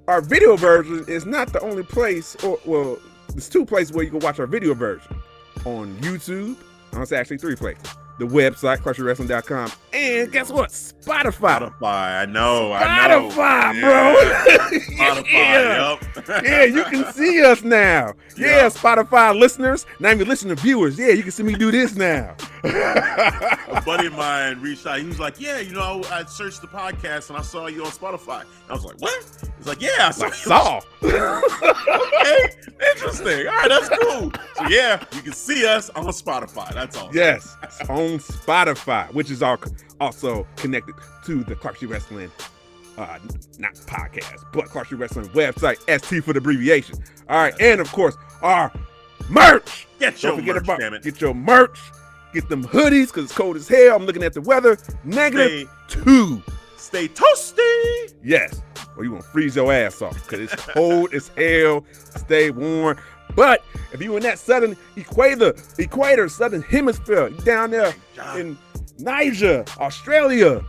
our video version is not the only place, there's 2 places where you can watch our video version. On YouTube, it's actually 3 places. The website, ClarkStreetWrestling.com, and guess what? Spotify. I know. Spotify, bro. Spotify, Yeah, you can see us now. Yeah, Spotify listeners, not even listener viewers. Yeah, you can see me do this now. A buddy of mine reached out. He was like, yeah, I searched the podcast and I saw you on Spotify. And I was like, what? He's like, yeah, I saw. Okay, interesting. All right, that's cool. So yeah, you can see us on Spotify. That's all. Yes, on Spotify, which is also connected to the Clark Street Wrestling, not podcast, but Clark Street Wrestling website, ST for the abbreviation. All right, and of course, our merch. Get your merch. Get them hoodies, because it's cold as hell. I'm looking at the weather. -2. Stay toasty. Yes. Or you want to freeze your ass off, because it's cold as hell. Stay warm. But if you in that southern equator, southern hemisphere, down there in Niger, Australia,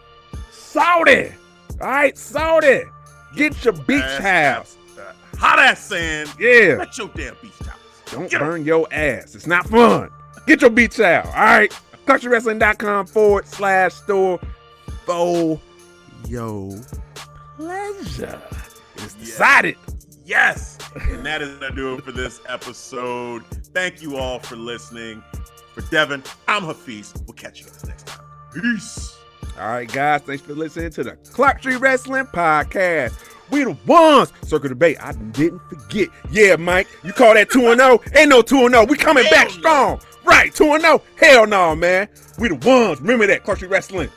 Saudi, all right, Saudi, get your beach house. Hot ass sand. Yeah. Get your damn beach house. Don't burn your ass. It's not fun. Get your beach out, all right? ClarkStreetWrestling.com /store for your pleasure. It's decided. Yes. And that is going to do it for this episode. Thank you all for listening. For Devin, I'm Hafeez. We'll catch you guys next time. Peace. All right, guys. Thanks for listening to the Clark Street Wrestling Podcast. We the ones. Circle the Bay. I didn't forget. Yeah, Mike. You call that 2-0? Ain't no 2-0. We coming back strong. Right, 2-0? Hell no, man. We the ones. Remember that, Clark Street Wrestling.